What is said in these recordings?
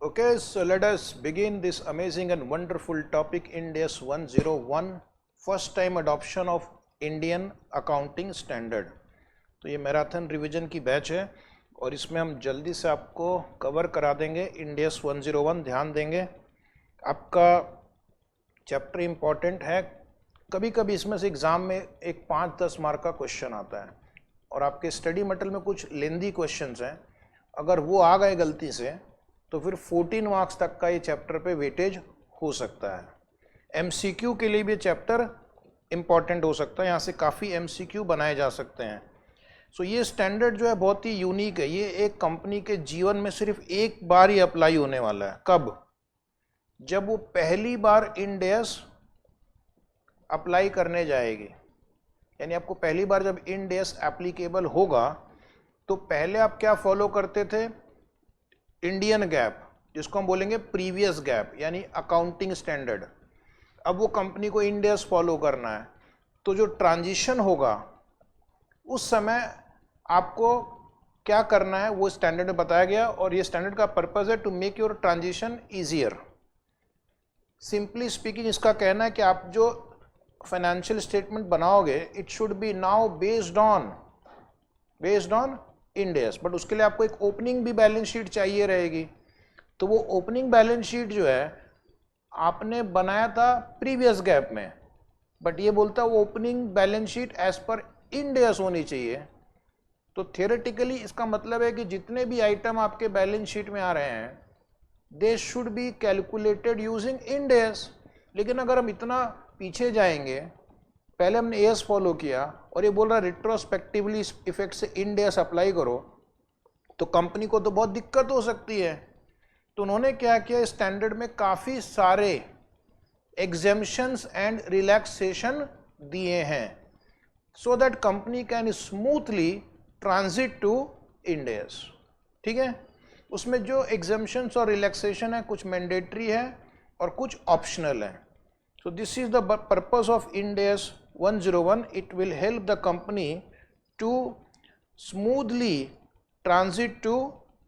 Okay, so let us begin this amazing and wonderful topic Ind AS 101, first time adoption of Indian accounting standard। तो ये marathon revision की batch है और इसमें हम जल्दी से आपको कवर करा देंगे Ind AS 101। ध्यान देंगे, आपका चैप्टर इम्पॉर्टेंट है। कभी कभी इसमें से एग्ज़ाम में एक 5-10 मार्क का क्वेश्चन आता है और आपके स्टडी मटेरियल में कुछ लेंदी क्वेश्चंस हैं, अगर वो आ गए गलती से तो फिर 14 मार्क्स तक का ये चैप्टर पे वेटेज हो सकता है। एमसीक्यू के लिए भी चैप्टर इम्पॉर्टेंट हो सकता है, यहाँ से काफ़ी एमसीक्यू बनाए जा सकते हैं। सो ये स्टैंडर्ड जो है बहुत ही यूनिक है। ये एक कंपनी के जीवन में सिर्फ एक बार ही अप्लाई होने वाला है। कब? जब वो पहली बार इंड एस अप्लाई करने जाएगी। यानी आपको पहली बार जब इंड एस एप्लीकेबल होगा तो पहले आप क्या फॉलो करते थे? इंडियन गैप, जिसको हम बोलेंगे प्रीवियस गैप, यानी अकाउंटिंग स्टैंडर्ड। अब वो कंपनी को इंड एस फॉलो करना है, तो जो ट्रांजिशन होगा उस समय आपको क्या करना है वो स्टैंडर्ड में बताया गया। और ये स्टैंडर्ड का पर्पस है to make your transition easier. Simply speaking इसका कहना है कि आप जो फाइनेंशियल स्टेटमेंट बनाओगे it should be now based on Ind AS. But उसके लिए आपको एक ओपनिंग भी बैलेंस शीट चाहिए रहेगी। तो वो ओपनिंग बैलेंस शीट जो है आपने बनाया था प्रीवियस गैप में, बट ये बोलता है वो ओपनिंग बैलेंस शीट एज पर इंड एस होनी चाहिए। तो थियोरेटिकली इसका मतलब है कि जितने भी आइटम आपके बैलेंस शीट में आ रहे हैं they should be calculated using end S. लेकिन अगर हम इतना पीछे जाएंगे, पहले हमने एस फॉलो किया और ये बोल रहा है रिट्रोस्पेक्टिवली इफेक्ट से इंड एस अप्लाई करो, तो कंपनी को तो बहुत दिक्कत हो सकती है। तो उन्होंने क्या किया, स्टैंडर्ड में काफ़ी सारे एग्जेम्पशंस एंड रिलैक्सेशन दिए हैं so that company can smoothly transit to Ind AS. ठीक है, उसमें जो एग्जेम्पशंस और रिलैक्सेशन है कुछ मैंडेटरी है और कुछ ऑप्शनल है। So this is the purpose of Ind AS 101. It will help the company to smoothly transit to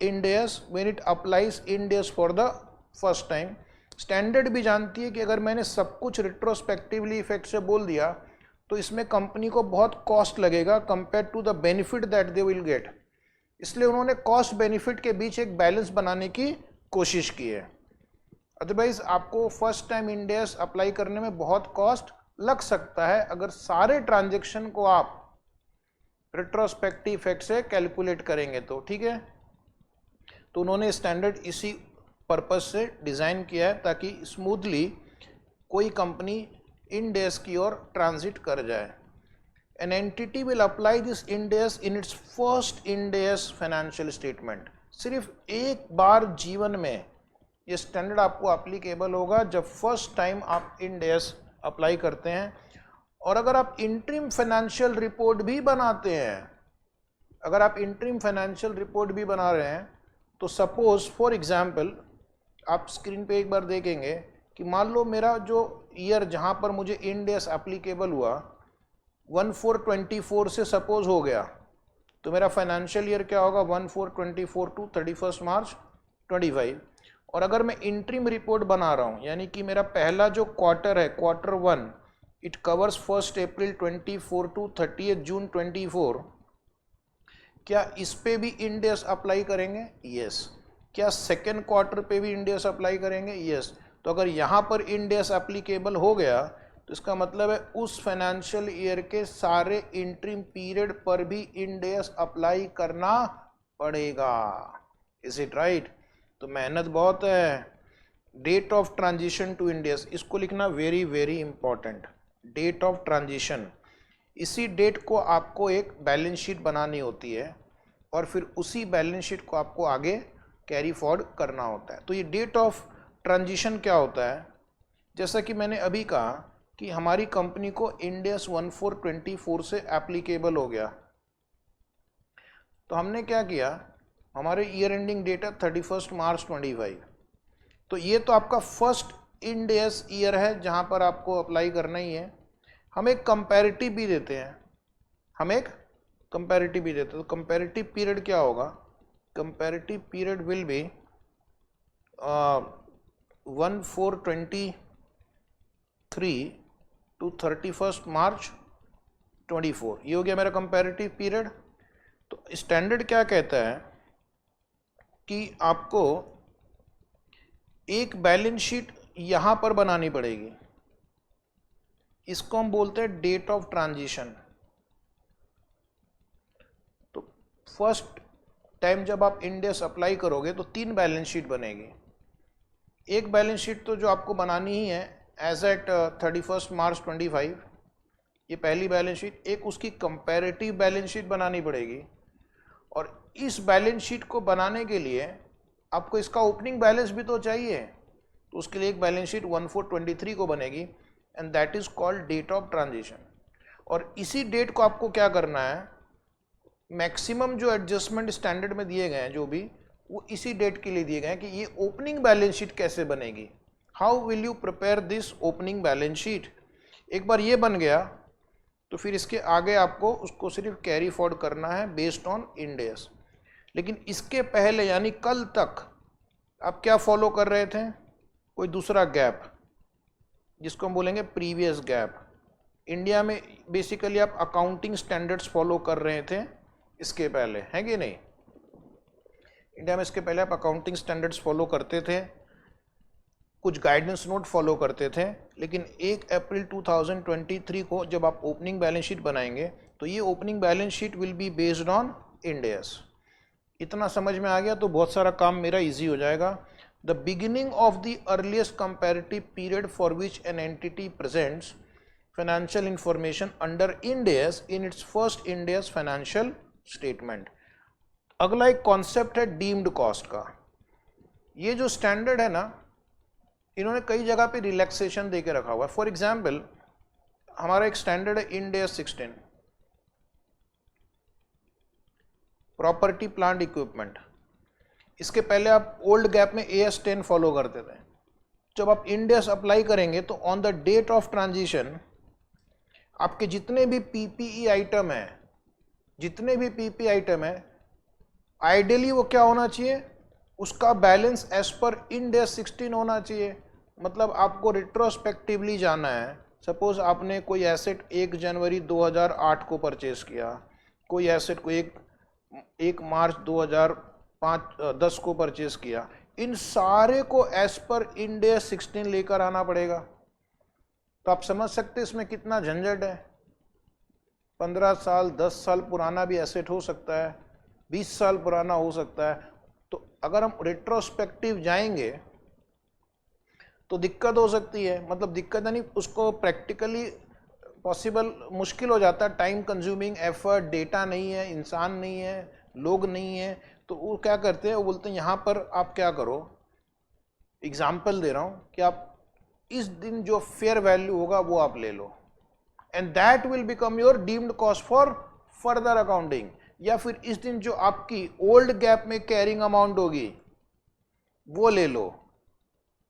Ind AS when it applies Ind AS for the first time. Standard भी जानती है कि अगर मैंने सब कुछ रिट्रोस्पेक्टिवली इफेक्ट से बोल दिया तो इसमें कंपनी को बहुत कॉस्ट लगेगा compare to the benefit that they will get. इसलिए उन्होंने कॉस्ट बेनिफिट के बीच एक बैलेंस बनाने की कोशिश की है। अदरवाइज आपको first time end AS apply करने में बहुत कॉस्ट लग सकता है अगर सारे ट्रांजैक्शन को आप रिट्रोस्पेक्टिव इफेक्ट से कैलकुलेट करेंगे तो। ठीक है, तो उन्होंने स्टैंडर्ड इसी पर्पस से डिज़ाइन किया है ताकि स्मूथली कोई कंपनी इंड एस की ओर ट्रांजिट कर जाए। An entity will apply this end S in its first Ind AS financial statement. सिर्फ एक बार जीवन में ये स्टैंडर्ड आपको एप्लीकेबल होगा जब फर्स्ट टाइम आप इंड एस अप्लाई करते हैं। और अगर आप इंटरिम फाइनेंशियल रिपोर्ट भी बनाते हैं, अगर आप इंटरिम फाइनेंशियल रिपोर्ट भी बना रहे हैं तो सपोज फॉर एग्जांपल आप स्क्रीन पे एक बार देखेंगे कि मान लो मेरा जो ईयर जहां पर मुझे इंड एस एप्लीकेबल हुआ 1/4/24 से सपोज हो गया, तो मेरा फाइनेंशियल ईयर क्या होगा 1/4/24 टू 31 मार्च 25। और अगर मैं इंटरिम रिपोर्ट बना रहा हूँ यानी कि मेरा पहला जो क्वार्टर है quarter 1 it covers 1 April 24 to 30 June 24, क्या इस पे भी इंड एस अप्लाई करेंगे? यस। क्या सेकेंड क्वार्टर पे भी इंड एस अप्लाई करेंगे? यस। तो अगर यहाँ पर इंड एस एप्लीकेबल हो गया तो इसका मतलब है उस फाइनेंशियल ईयर के सारे इंटरिम पीरियड पर भी इंड एस अप्लाई करना पड़ेगा। Is it right? तो मेहनत बहुत है। Date of transition to Ind AS, इसको लिखना very very important. Date of transition, इसी डेट को आपको एक बैलेंस शीट बनानी होती है और फिर उसी बैलेंस शीट को आपको आगे कैरी फॉरवर्ड करना होता है। तो ये डेट ऑफ ट्रांजिशन क्या होता है? जैसा कि मैंने अभी कहा कि हमारी कंपनी को इंड एस 1/4/24 से एप्लीकेबल हो गया, तो हमने क्या किया, हमारे ईयर एंडिंग डेट है 31 मार्च 25। तो ये तो आपका फर्स्ट इंड एस ईयर है जहाँ पर आपको अप्लाई करना ही है। हम एक कंपैरेटिव भी देते हैं, तो कंपैरेटिव पीरियड क्या होगा? Comparative period will be 1423 to 31 March 24, ये हो गया मेरा कंपैरेटिव पीरियड। तो स्टैंडर्ड क्या कहता है कि आपको एक बैलेंस शीट यहां पर बनानी पड़ेगी, इसको हम बोलते हैं डेट ऑफ ट्रांजिशन। तो फर्स्ट टाइम जब आप इंड एस अप्लाई करोगे तो 3 बैलेंस शीट बनेगी। एक बैलेंस शीट तो जो आपको बनानी ही है एज एट 31 मार्च 25, ये पहली बैलेंस शीट। एक उसकी कंपैरेटिव बैलेंस शीट बनानी पड़ेगी, और इस बैलेंस शीट को बनाने के लिए आपको इसका ओपनिंग बैलेंस भी तो चाहिए, तो उसके लिए एक बैलेंस शीट 1423 को बनेगी, and that is called date of transition. और इसी डेट को आपको क्या करना है, मैक्सिमम जो एडजस्टमेंट स्टैंडर्ड में दिए गए हैं जो भी, वो इसी डेट के लिए दिए गए हैं कि ये ओपनिंग बैलेंस शीट कैसे बनेगी, how will you prepare this opening balance sheet. एक बार ये बन गया तो फिर इसके आगे आपको उसको सिर्फ कैरी फॉरवर्ड करना है बेस्ड ऑन इंड एस। लेकिन इसके पहले यानी कल तक आप क्या फॉलो कर रहे थे, कोई दूसरा गैप जिसको हम बोलेंगे प्रीवियस गैप। इंडिया में बेसिकली आप अकाउंटिंग स्टैंडर्ड्स फॉलो कर रहे थे इसके पहले, है कि नहीं। इंडिया में इसके पहले आप अकाउंटिंग स्टैंडर्ड्स फॉलो करते थे, कुछ गाइडेंस नोट फॉलो करते थे, लेकिन 1 अप्रैल 2023 को जब आप ओपनिंग बैलेंस शीट बनाएंगे तो ये opening balance sheet will be based on Ind S. इतना समझ में आ गया तो बहुत सारा काम मेरा इजी हो जाएगा। The beginning of the earliest comparative period for which an entity presents financial information under end S in its first Ind AS financial statement. अगला एक कॉन्सेप्ट है डीम्ड कॉस्ट का। ये जो स्टैंडर्ड है ना, इन्होंने कई जगह पे रिलैक्सेशन दे के रखा हुआ है। फॉर एग्जाम्पल हमारा एक स्टैंडर्ड है Ind AS 16, property plant equipment. इसके पहले आप ओल्ड गैप में AS 10 फॉलो करते थे। जब आप इंड एस अप्लाई करेंगे तो on the date of transition आपके जितने भी PPE आइटम है, जितने भी PPE आइटम है, आइडियली वो क्या होना चाहिए, उसका बैलेंस एज पर इंड एस 16 होना चाहिए। मतलब आपको रिट्रोस्पेक्टिवली जाना है। सपोज आपने कोई एसेट 1 जनवरी 2008 को परचेज किया, कोई एसेट को 1 मार्च 2010 को परचेज किया, इन सारे को एज पर इंड एस 16 लेकर आना पड़ेगा। तो आप समझ सकते हैं इसमें कितना झंझट है। 15 साल 10 साल पुराना भी एसेट हो सकता है, 20 साल पुराना हो सकता है। तो अगर हम रेट्रोस्पेक्टिव जाएंगे तो दिक्कत हो सकती है। मतलब दिक्कत यानी उसको प्रैक्टिकली पॉसिबल मुश्किल हो जाता है, टाइम कंज्यूमिंग एफर्ट, डेटा नहीं है, इंसान नहीं है, लोग नहीं है। तो वो क्या करते हैं, वो बोलते हैं यहाँ पर आप क्या करो, एग्जाम्पल दे रहा हूँ कि आप इस दिन जो फेयर वैल्यू होगा वो आप ले लो, and that will become your deemed cost for further accounting. या फिर इस दिन जो आपकी ओल्ड गैप में कैरिंग अमाउंट होगी वो ले लो,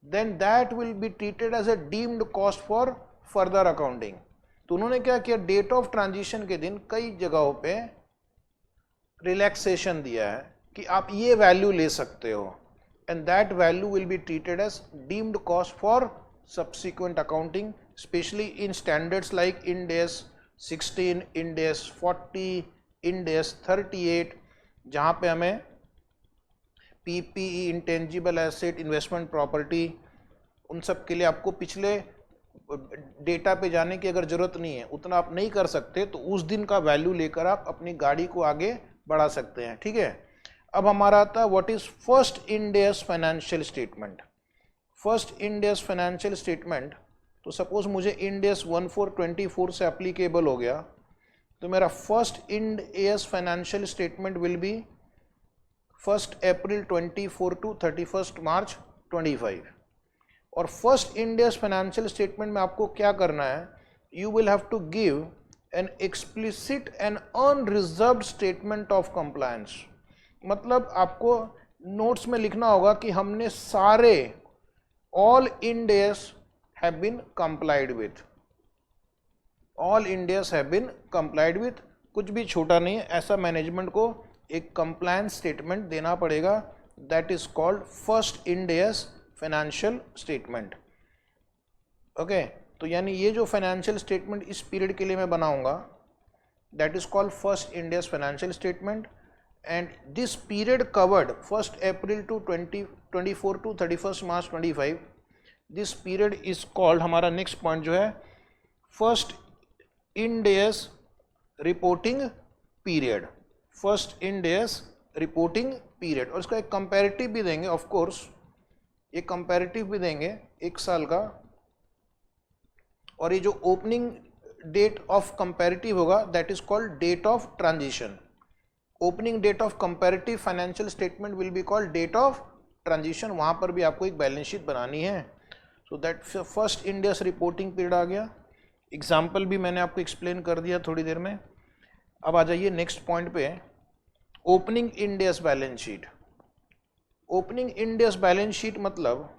then that will be treated as a deemed cost for further accounting. तो उन्होंने क्या किया, डेट ऑफ ट्रांजिशन के दिन कई जगहों पे रिलैक्सेशन दिया है कि आप ये वैल्यू ले सकते हो, and that value will be treated as deemed cost for subsequent accounting, especially in standards like Ind AS 16, Ind AS 40, Ind AS 38, जहाँ पे हमें PPE, intangible asset, investment property, उन सब के लिए आपको पिछले डेटा पे जाने की अगर जरूरत नहीं है, उतना आप नहीं कर सकते, तो उस दिन का वैल्यू लेकर आप अपनी गाड़ी को आगे बढ़ा सकते हैं। ठीक है, अब हमारा आता है what is first Ind AS financial statement. First Ind AS financial statement, तो सपोज मुझे इंड एस 1424 से एप्लीकेबल हो गया, तो मेरा first Ind AS financial statement will be 1 April 24 to 31 March 25। और first Ind AS financial statement में आपको क्या करना है, you will have to give an explicit and unreserved statement of compliance. मतलब आपको नोट्स में लिखना होगा कि हमने सारे all Ind AS have been complied with, all Ind AS have been complied with, कुछ भी छोटा नहीं है। ऐसा मैनेजमेंट को एक कंप्लायंस स्टेटमेंट देना पड़ेगा that is called first Ind AS financial statement. Okay, तो यानी ये जो फाइनेंशियल स्टेटमेंट इस पीरियड के लिए मैं बनाऊंगा that is called first Ind AS financial statement, and this period covered 1 April to 2024 to 31 March 25। This period is called, हमारा नेक्स्ट पॉइंट जो है, first Ind AS reporting period, first Ind AS reporting period. और इसका एक comparative भी देंगे, of course ये comparative भी देंगे 1 साल का। और ये जो ओपनिंग डेट ऑफ कंपैरेटिव होगा that is called date of transition. Opening date of comparative financial statement will be called date of transition. वहाँ पर भी आपको एक बैलेंस शीट बनानी है। So that first Ind AS reporting period आ गया। एग्जाम्पल भी मैंने आपको एक्सप्लेन कर दिया थोड़ी देर में। अब आ जाइए नेक्स्ट पॉइंट पे, opening Ind AS balance sheet. Opening Ind AS balance sheet मतलब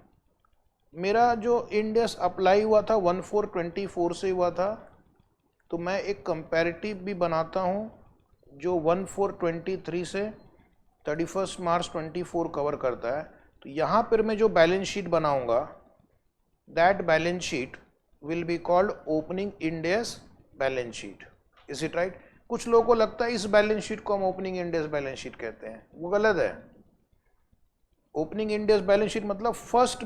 मेरा जो इंड एस अप्लाई हुआ था 1/4/24 से हुआ था, तो मैं एक कंपैरेटिव भी बनाता हूँ जो 1/4/23 से 31 मार्च 24 कवर करता है। तो यहाँ पर मैं जो बैलेंस शीट बनाऊँगा that balance sheet will be called opening Ind AS balance sheet. Is it right? कुछ लोगों को लगता है इस बैलेंस शीट को हम opening Ind AS balance sheet कहते हैं, वो गलत है। Opening Ind AS balance sheet मतलब first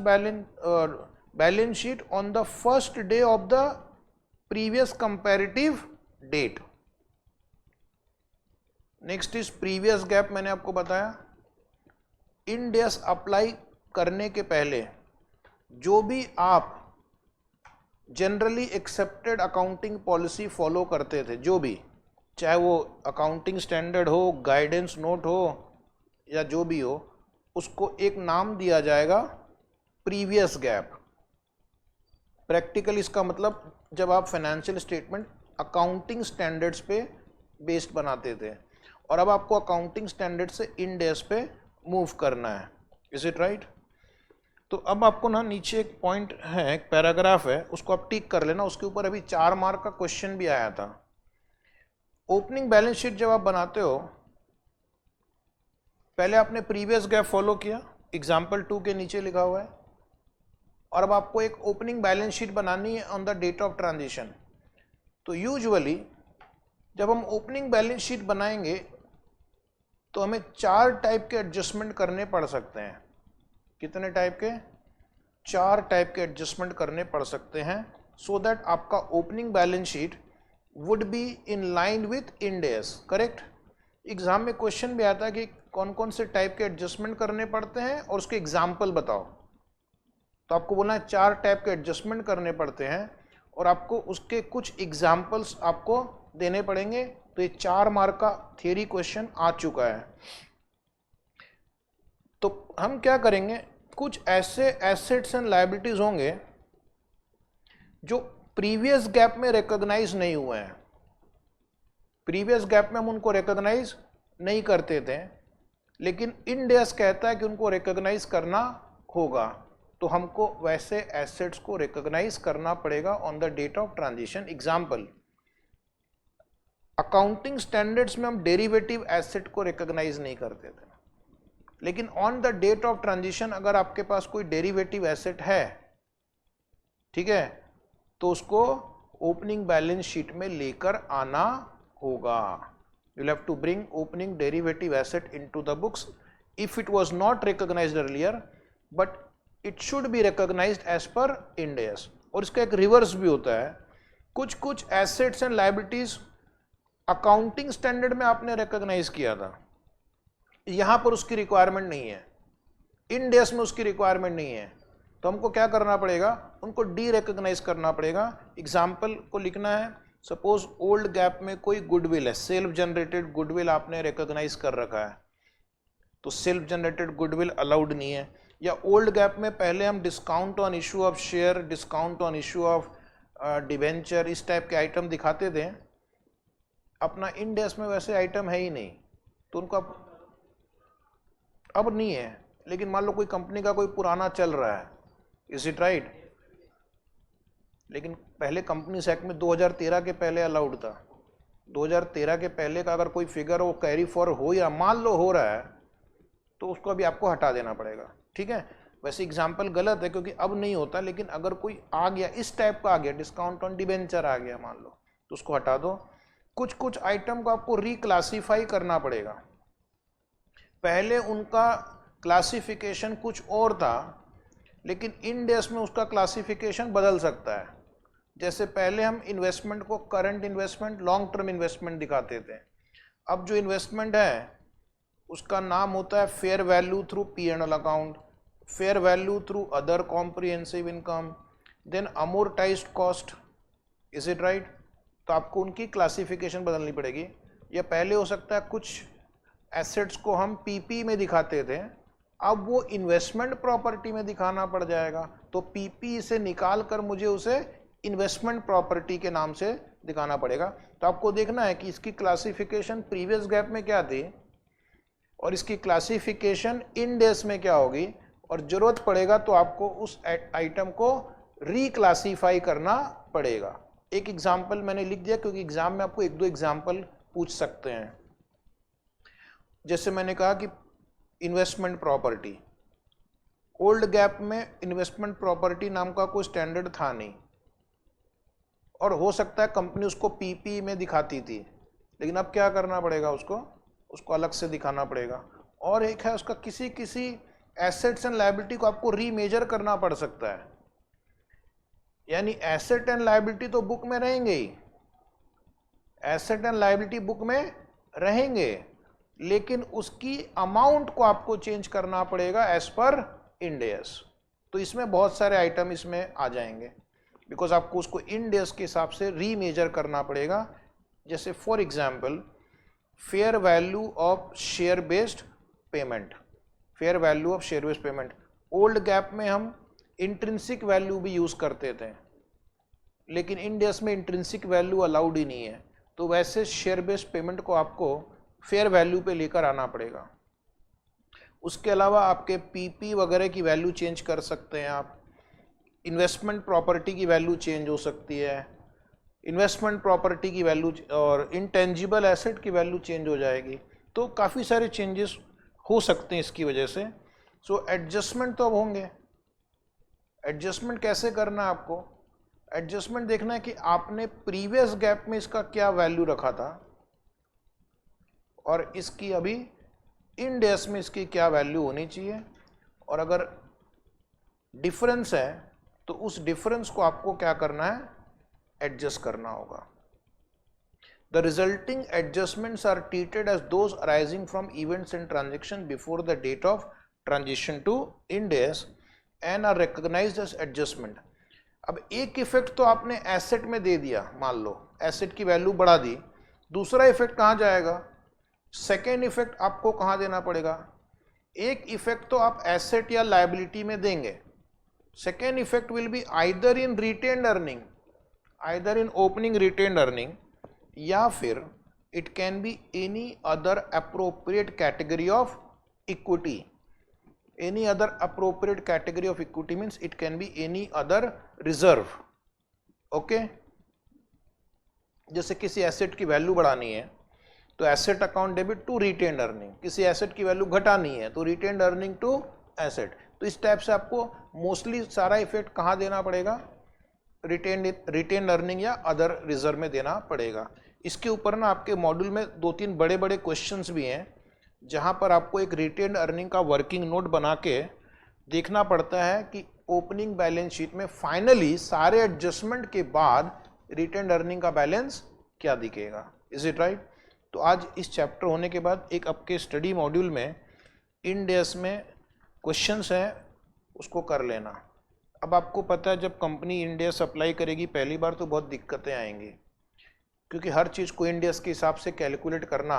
balance sheet on the first day of the previous comparative date. Next is previous GAAP. मैंने आपको बताया इंड एस अप्लाई करने के पहले जो भी आप generally accepted accounting policy follow करते थे, जो भी, चाहे वो अकाउंटिंग स्टैंडर्ड हो, गाइडेंस नोट हो या जो भी हो, उसको एक नाम दिया जाएगा प्रीवियस गैप। प्रैक्टिकल इसका मतलब जब आप फाइनेंशियल स्टेटमेंट अकाउंटिंग स्टैंडर्ड्स पे बेस्ड बनाते थे, और अब आपको अकाउंटिंग स्टैंडर्ड से इंड एस पे मूव करना है। Is it right? तो अब आपको ना नीचे एक पॉइंट है, एक पैराग्राफ है, उसको आप टिक कर लेना। उसके ऊपर अभी 4 मार्क का क्वेश्चन भी आया था। ओपनिंग बैलेंस शीट जब आप बनाते हो, पहले आपने प्रीवियस गैप फॉलो किया, एग्जाम्पल 2 के नीचे लिखा हुआ है, और अब आपको एक ओपनिंग बैलेंस शीट बनानी है on the date of transition. तो यूजुअली जब हम ओपनिंग बैलेंस शीट बनाएंगे तो हमें 4 टाइप के एडजस्टमेंट करने पड़ सकते हैं। कितने टाइप के? 4 टाइप के एडजस्टमेंट करने पड़ सकते हैं, सो दैट आपका opening balance sheet would be in line with end S. Correct? Exam में क्वेश्चन भी आता है कि कौन कौन से टाइप के एडजस्टमेंट करने पड़ते हैं और उसके एग्जाम्पल बताओ। तो आपको बोलना है 4 टाइप के एडजस्टमेंट करने पड़ते हैं और आपको उसके कुछ एग्जाम्पल्स आपको देने पड़ेंगे। तो ये 4 मार्क का थियरी क्वेश्चन आ चुका है। तो हम क्या करेंगे, कुछ ऐसे एसेट्स एंड लायबिलिटीज होंगे जो प्रीवियस गैप में रिकॉग्नाइज नहीं हुए हैं। प्रीवियस गैप में हम उनको रिकॉग्नाइज नहीं करते थे, लेकिन इंड एस कहता है कि उनको रिकॉग्नाइज करना होगा। तो हमको वैसे एसेट्स को रिकॉग्नाइज करना पड़ेगा on the date of transition. Example, accounting standards में हम डेरिवेटिव एसेट को रिकॉग्नाइज नहीं करते थे, लेकिन on the date of transition अगर आपके पास कोई डेरिवेटिव एसेट है, ठीक है, तो उसको ओपनिंग बैलेंस शीट में लेकर आना होगा। You have to bring opening derivative asset into the books if it was not recognised earlier, but it should be recognised as पर इंड एस। और इसका एक रिवर्स भी होता है, कुछ कुछ assets and liabilities accounting standard में आपने रिकॉग्नाइज किया था, यहां पर उसकी रिक्वायरमेंट नहीं है, इंड एस में उसकी रिक्वायरमेंट नहीं है, तो हमको क्या करना पड़ेगा, उनको डी रिकॉग्नाइज करना पड़ेगा। एग्जाम्पल को लिखना है, सपोज ओल्ड गैप में कोई गुडविल है, सेल्फ जनरेटेड गुडविल आपने रिकॉग्नाइज कर रखा है, तो सेल्फ जनरेटेड गुडविल अलाउड नहीं है। या ओल्ड गैप में पहले हम discount on issue of share, discount on issue of debenture, इस टाइप के आइटम दिखाते थे, अपना इंड एस में वैसे आइटम है ही नहीं, तो उनको अब नहीं है। लेकिन मान लो कोई कंपनी का कोई पुराना चल रहा है, इज इट राइट, लेकिन पहले कंपनीज एक्ट में 2013 के पहले अलाउड था। 2013 के पहले का अगर कोई फिगर वो कैरी फॉर हो या मान लो हो रहा है, तो उसको अभी आपको हटा देना पड़ेगा, ठीक है। वैसे एग्जाम्पल गलत है क्योंकि अब नहीं होता, लेकिन अगर कोई आ गया इस टाइप का आ गया, डिस्काउंट ऑन डिबेंचर आ गया मान लो, तो उसको हटा दो। कुछ कुछ आइटम को आपको रिक्लासीफाई करना पड़ेगा। पहले उनका क्लासिफिकेशन कुछ और था, लेकिन इंड एस में उसका क्लासिफिकेशन बदल सकता है। जैसे पहले हम इन्वेस्टमेंट को current investment, long term investment दिखाते थे। अब जो इन्वेस्टमेंट है उसका नाम होता है fair value through P and L account, fair value through other comprehensive income, then amortised cost. Is it right? तो आपको उनकी क्लासिफिकेशन बदलनी पड़ेगी। या पहले हो सकता है कुछ एसेट्स को हम पीपी में दिखाते थे, अब वो इन्वेस्टमेंट प्रॉपर्टी में दिखाना पड़ जाएगा, तो पीपी से निकाल कर मुझे उसे इन्वेस्टमेंट प्रॉपर्टी के नाम से दिखाना पड़ेगा। तो आपको देखना है कि इसकी क्लासिफिकेशन प्रीवियस गैप में क्या थी और इसकी क्लासिफिकेशन इंड एस में क्या होगी, और जरूरत पड़ेगा तो आपको उस आइटम को रिक्लासीफाई करना पड़ेगा। एक एग्जाम्पल मैंने लिख दिया क्योंकि एग्जाम में आपको एक दो एग्जाम्पल पूछ सकते हैं। जैसे मैंने कहा कि इन्वेस्टमेंट प्रॉपर्टी, ओल्ड गैप में इन्वेस्टमेंट प्रॉपर्टी नाम का कोई स्टैंडर्ड था नहीं, और हो सकता है कंपनी उसको पीपी में दिखाती थी, लेकिन अब क्या करना पड़ेगा, उसको अलग से दिखाना पड़ेगा। और एक है उसका किसी किसी एसेट्स एंड लायबिलिटी को आपको रीमेजर करना पड़ सकता है। यानी एसेट एंड लायबिलिटी तो बुक में रहेंगे ही, एसेट एंड लायबिलिटी बुक में रहेंगे, लेकिन उसकी अमाउंट को आपको चेंज करना पड़ेगा एज पर इंड एस। तो इसमें बहुत सारे आइटम इसमें आ जाएंगे, बिकॉज आपको उसको इंड एस के हिसाब से रीमेजर करना पड़ेगा। जैसे for example fair value of share based payment, fair value of share based payment, old GAAP में हम इंट्रिंसिक वैल्यू भी यूज करते थे, लेकिन इंड एस में इंट्रिंसिक वैल्यू अलाउड ही नहीं है, तो वैसे शेयर बेस्ड पेमेंट को आपको फेयर वैल्यू पे लेकर आना पड़ेगा। उसके अलावा आपके पीपी वगैरह की वैल्यू चेंज कर सकते हैं आप, इन्वेस्टमेंट प्रॉपर्टी की वैल्यू चेंज हो सकती है, इन्वेस्टमेंट प्रॉपर्टी की वैल्यू और इंटेंजिबल एसेट की वैल्यू चेंज हो जाएगी। तो काफ़ी सारे चेंजेस हो सकते हैं इसकी वजह से। सो एडजस्टमेंट तो अब होंगे। एडजस्टमेंट कैसे करना है आपको, एडजस्टमेंट देखना है कि आपने प्रीवियस गैप में इसका क्या वैल्यू रखा था और इसकी अभी इंड एस में इसकी क्या वैल्यू होनी चाहिए, और अगर डिफरेंस है तो उस डिफरेंस को आपको क्या करना है, एडजस्ट करना होगा। The resulting adjustments are treated as those arising from events and transactions before the date of transition to Ind AS and are recognized as adjustment. अब एक इफेक्ट तो आपने एसेट में दे दिया, मान लो एसेट की वैल्यू बढ़ा दी, दूसरा इफेक्ट कहाँ जाएगा, सेकेंड इफेक्ट आपको कहाँ देना पड़ेगा। एक इफेक्ट तो आप एसेट या लायबिलिटी में देंगे, second effect will be either in retained earning, either in opening retained earning, या फिर it can be any other appropriate category of equity. Any other appropriate category of equity means it can be any other reserve. Okay, जैसे किसी asset की value बढ़ानी है तो asset account debit to retained earning, किसी asset की value घटानी है तो रिटेन्ड अर्निंग टू एसेट। तो इस टाइप से आपको मोस्टली सारा इफेक्ट कहाँ देना पड़ेगा, रिटेन्ड अर्निंग या अदर रिजर्व में देना पड़ेगा। इसके ऊपर ना आपके मॉड्यूल में 2-3 बड़े बड़े क्वेश्चंस भी हैं, जहां पर आपको एक रिटेन्ड अर्निंग का वर्किंग नोट बना के देखना पड़ता है कि ओपनिंग बैलेंस शीट में फाइनली सारे एडजस्टमेंट के बाद रिटेन्ड अर्निंग का बैलेंस क्या दिखेगा। Is it right? तो आज इस चैप्टर होने के बाद एक आपके स्टडी मॉड्यूल में इंड एस में क्वेश्चंस हैं, उसको कर लेना। अब आपको पता है जब कंपनी इंड एस अप्लाई करेगी पहली बार तो बहुत दिक्कतें आएंगी, क्योंकि हर चीज़ को इंड एस के हिसाब से कैलकुलेट करना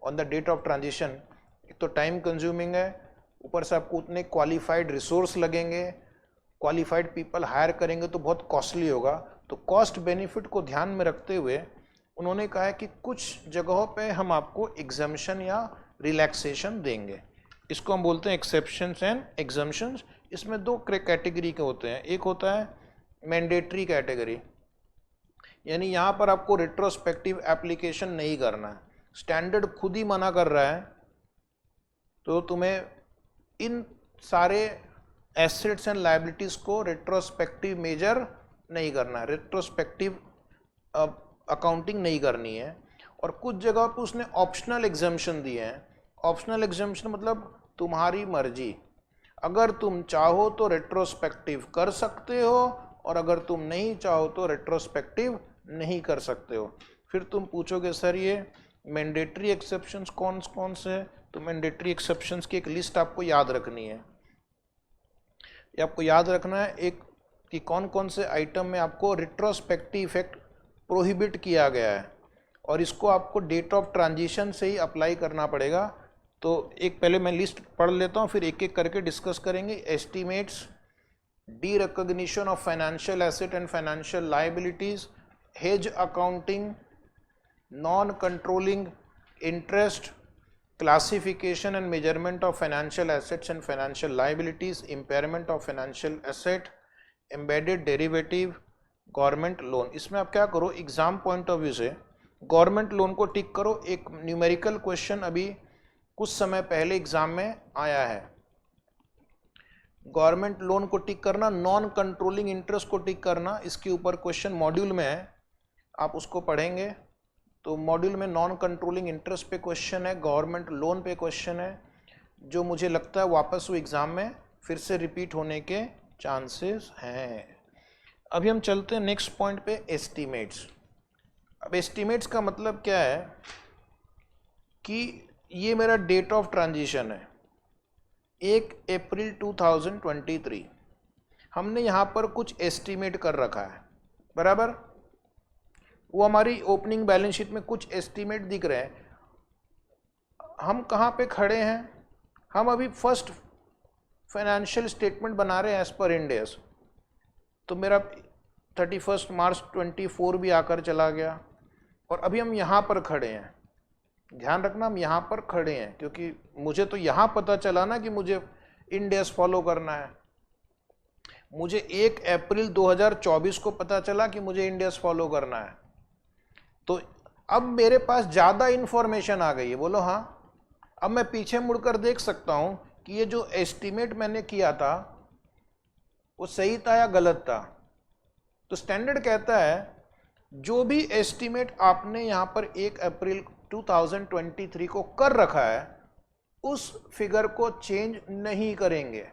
on the date of transition एक तो टाइम कंज्यूमिंग है, ऊपर से आपको उतने क्वालिफाइड रिसोर्स लगेंगे, क्वालिफाइड पीपल हायर करेंगे तो बहुत कॉस्टली होगा। तो कॉस्ट बेनिफिट को ध्यान में रखते हुए उन्होंने कहा है कि कुछ जगहों पे हम आपको एग्जम्पशन या रिलैक्सेशन देंगे। इसको हम बोलते हैं एक्सेप्शंस एंड एग्जम्पशंस। इसमें 2 कैटेगरी के होते हैं, एक होता है मैंडेटरी कैटेगरी, यानी यहाँ पर आपको रेट्रोस्पेक्टिव एप्लीकेशन नहीं करना है, स्टैंडर्ड खुद ही मना कर रहा है तो तुम्हें इन सारे एसेट्स एंड लायबिलिटीज को रेट्रोस्पेक्टिव मेजर नहीं करना है, रेट्रोस्पेक्टिव अकाउंटिंग नहीं करनी है। और कुछ जगह पे उसने ऑप्शनल एग्जम्पशन दिए हैं। ऑप्शनल एग्जम्पशन मतलब तुम्हारी मर्जी, अगर तुम चाहो तो रेट्रोस्पेक्टिव कर सकते हो और अगर तुम नहीं चाहो तो रेट्रोस्पेक्टिव नहीं कर सकते हो। फिर तुम पूछोगे सर ये मैंडेटरी एक्सेप्शंस कौन कौन से हैं, तो मैंडेटरी एक्सेप्शंस की एक लिस्ट आपको याद रखनी है। ये आपको याद रखना है एक कि कौन कौन से आइटम में आपको रेट्रोस्पेक्टिव इफेक्ट प्रोहिबिट किया गया है, और इसको आपको डेट ऑफ ट्रांजिशन से ही अप्लाई करना पड़ेगा। तो एक पहले मैं लिस्ट पढ़ लेता हूँ, फिर एक एक करके डिस्कस करेंगे। Estimates, D recognition of financial asset and financial liabilities, hedge accounting, non controlling interest, classification and measurement of financial assets and financial liabilities, impairment of financial asset, embedded derivative, government loan. इसमें आप क्या करो, exam point of view से government loan को टिक करो। एक numerical question अभी कुछ समय पहले एग्जाम में आया है, गवर्नमेंट लोन को टिक करना, नॉन कंट्रोलिंग इंटरेस्ट को टिक करना। इसके ऊपर क्वेश्चन मॉड्यूल में है, आप उसको पढ़ेंगे। तो मॉड्यूल में नॉन कंट्रोलिंग इंटरेस्ट पे क्वेश्चन है, गवर्नमेंट लोन पे क्वेश्चन है, जो मुझे लगता है वापस वो एग्ज़ाम में फिर से रिपीट होने के चांसेस हैं। अभी हम चलते हैं नेक्स्ट पॉइंट पे, एस्टीमेट्स। अब एस्टीमेट्स का मतलब क्या है कि ये मेरा डेट ऑफ ट्रांजिशन है 1 अप्रैल 2023। हमने यहाँ पर कुछ एस्टीमेट कर रखा है, बराबर। वो हमारी ओपनिंग बैलेंस शीट में कुछ एस्टीमेट दिख रहे हैं। हम कहाँ पे खड़े हैं, हम अभी फर्स्ट फाइनेंशियल स्टेटमेंट बना रहे हैं एज पर इंड एस। तो मेरा 31 मार्च 24 भी आकर चला गया, और अभी हम यहाँ पर खड़े हैं। ध्यान रखना, हम यहाँ पर खड़े हैं, क्योंकि मुझे तो यहाँ पता चला ना कि मुझे इंड एस फॉलो करना है। मुझे 1 अप्रैल 2024 को पता चला कि मुझे इंड एस फॉलो करना है। तो अब मेरे पास ज़्यादा इन्फॉर्मेशन आ गई है, बोलो हाँ। अब मैं पीछे मुड़कर देख सकता हूँ कि ये जो एस्टीमेट मैंने किया था वो सही था या गलत था। तो स्टैंडर्ड कहता है जो भी एस्टीमेट आपने यहाँ पर 1 अप्रैल 2023 को कर रखा है उस फिगर को चेंज नहीं करेंगे,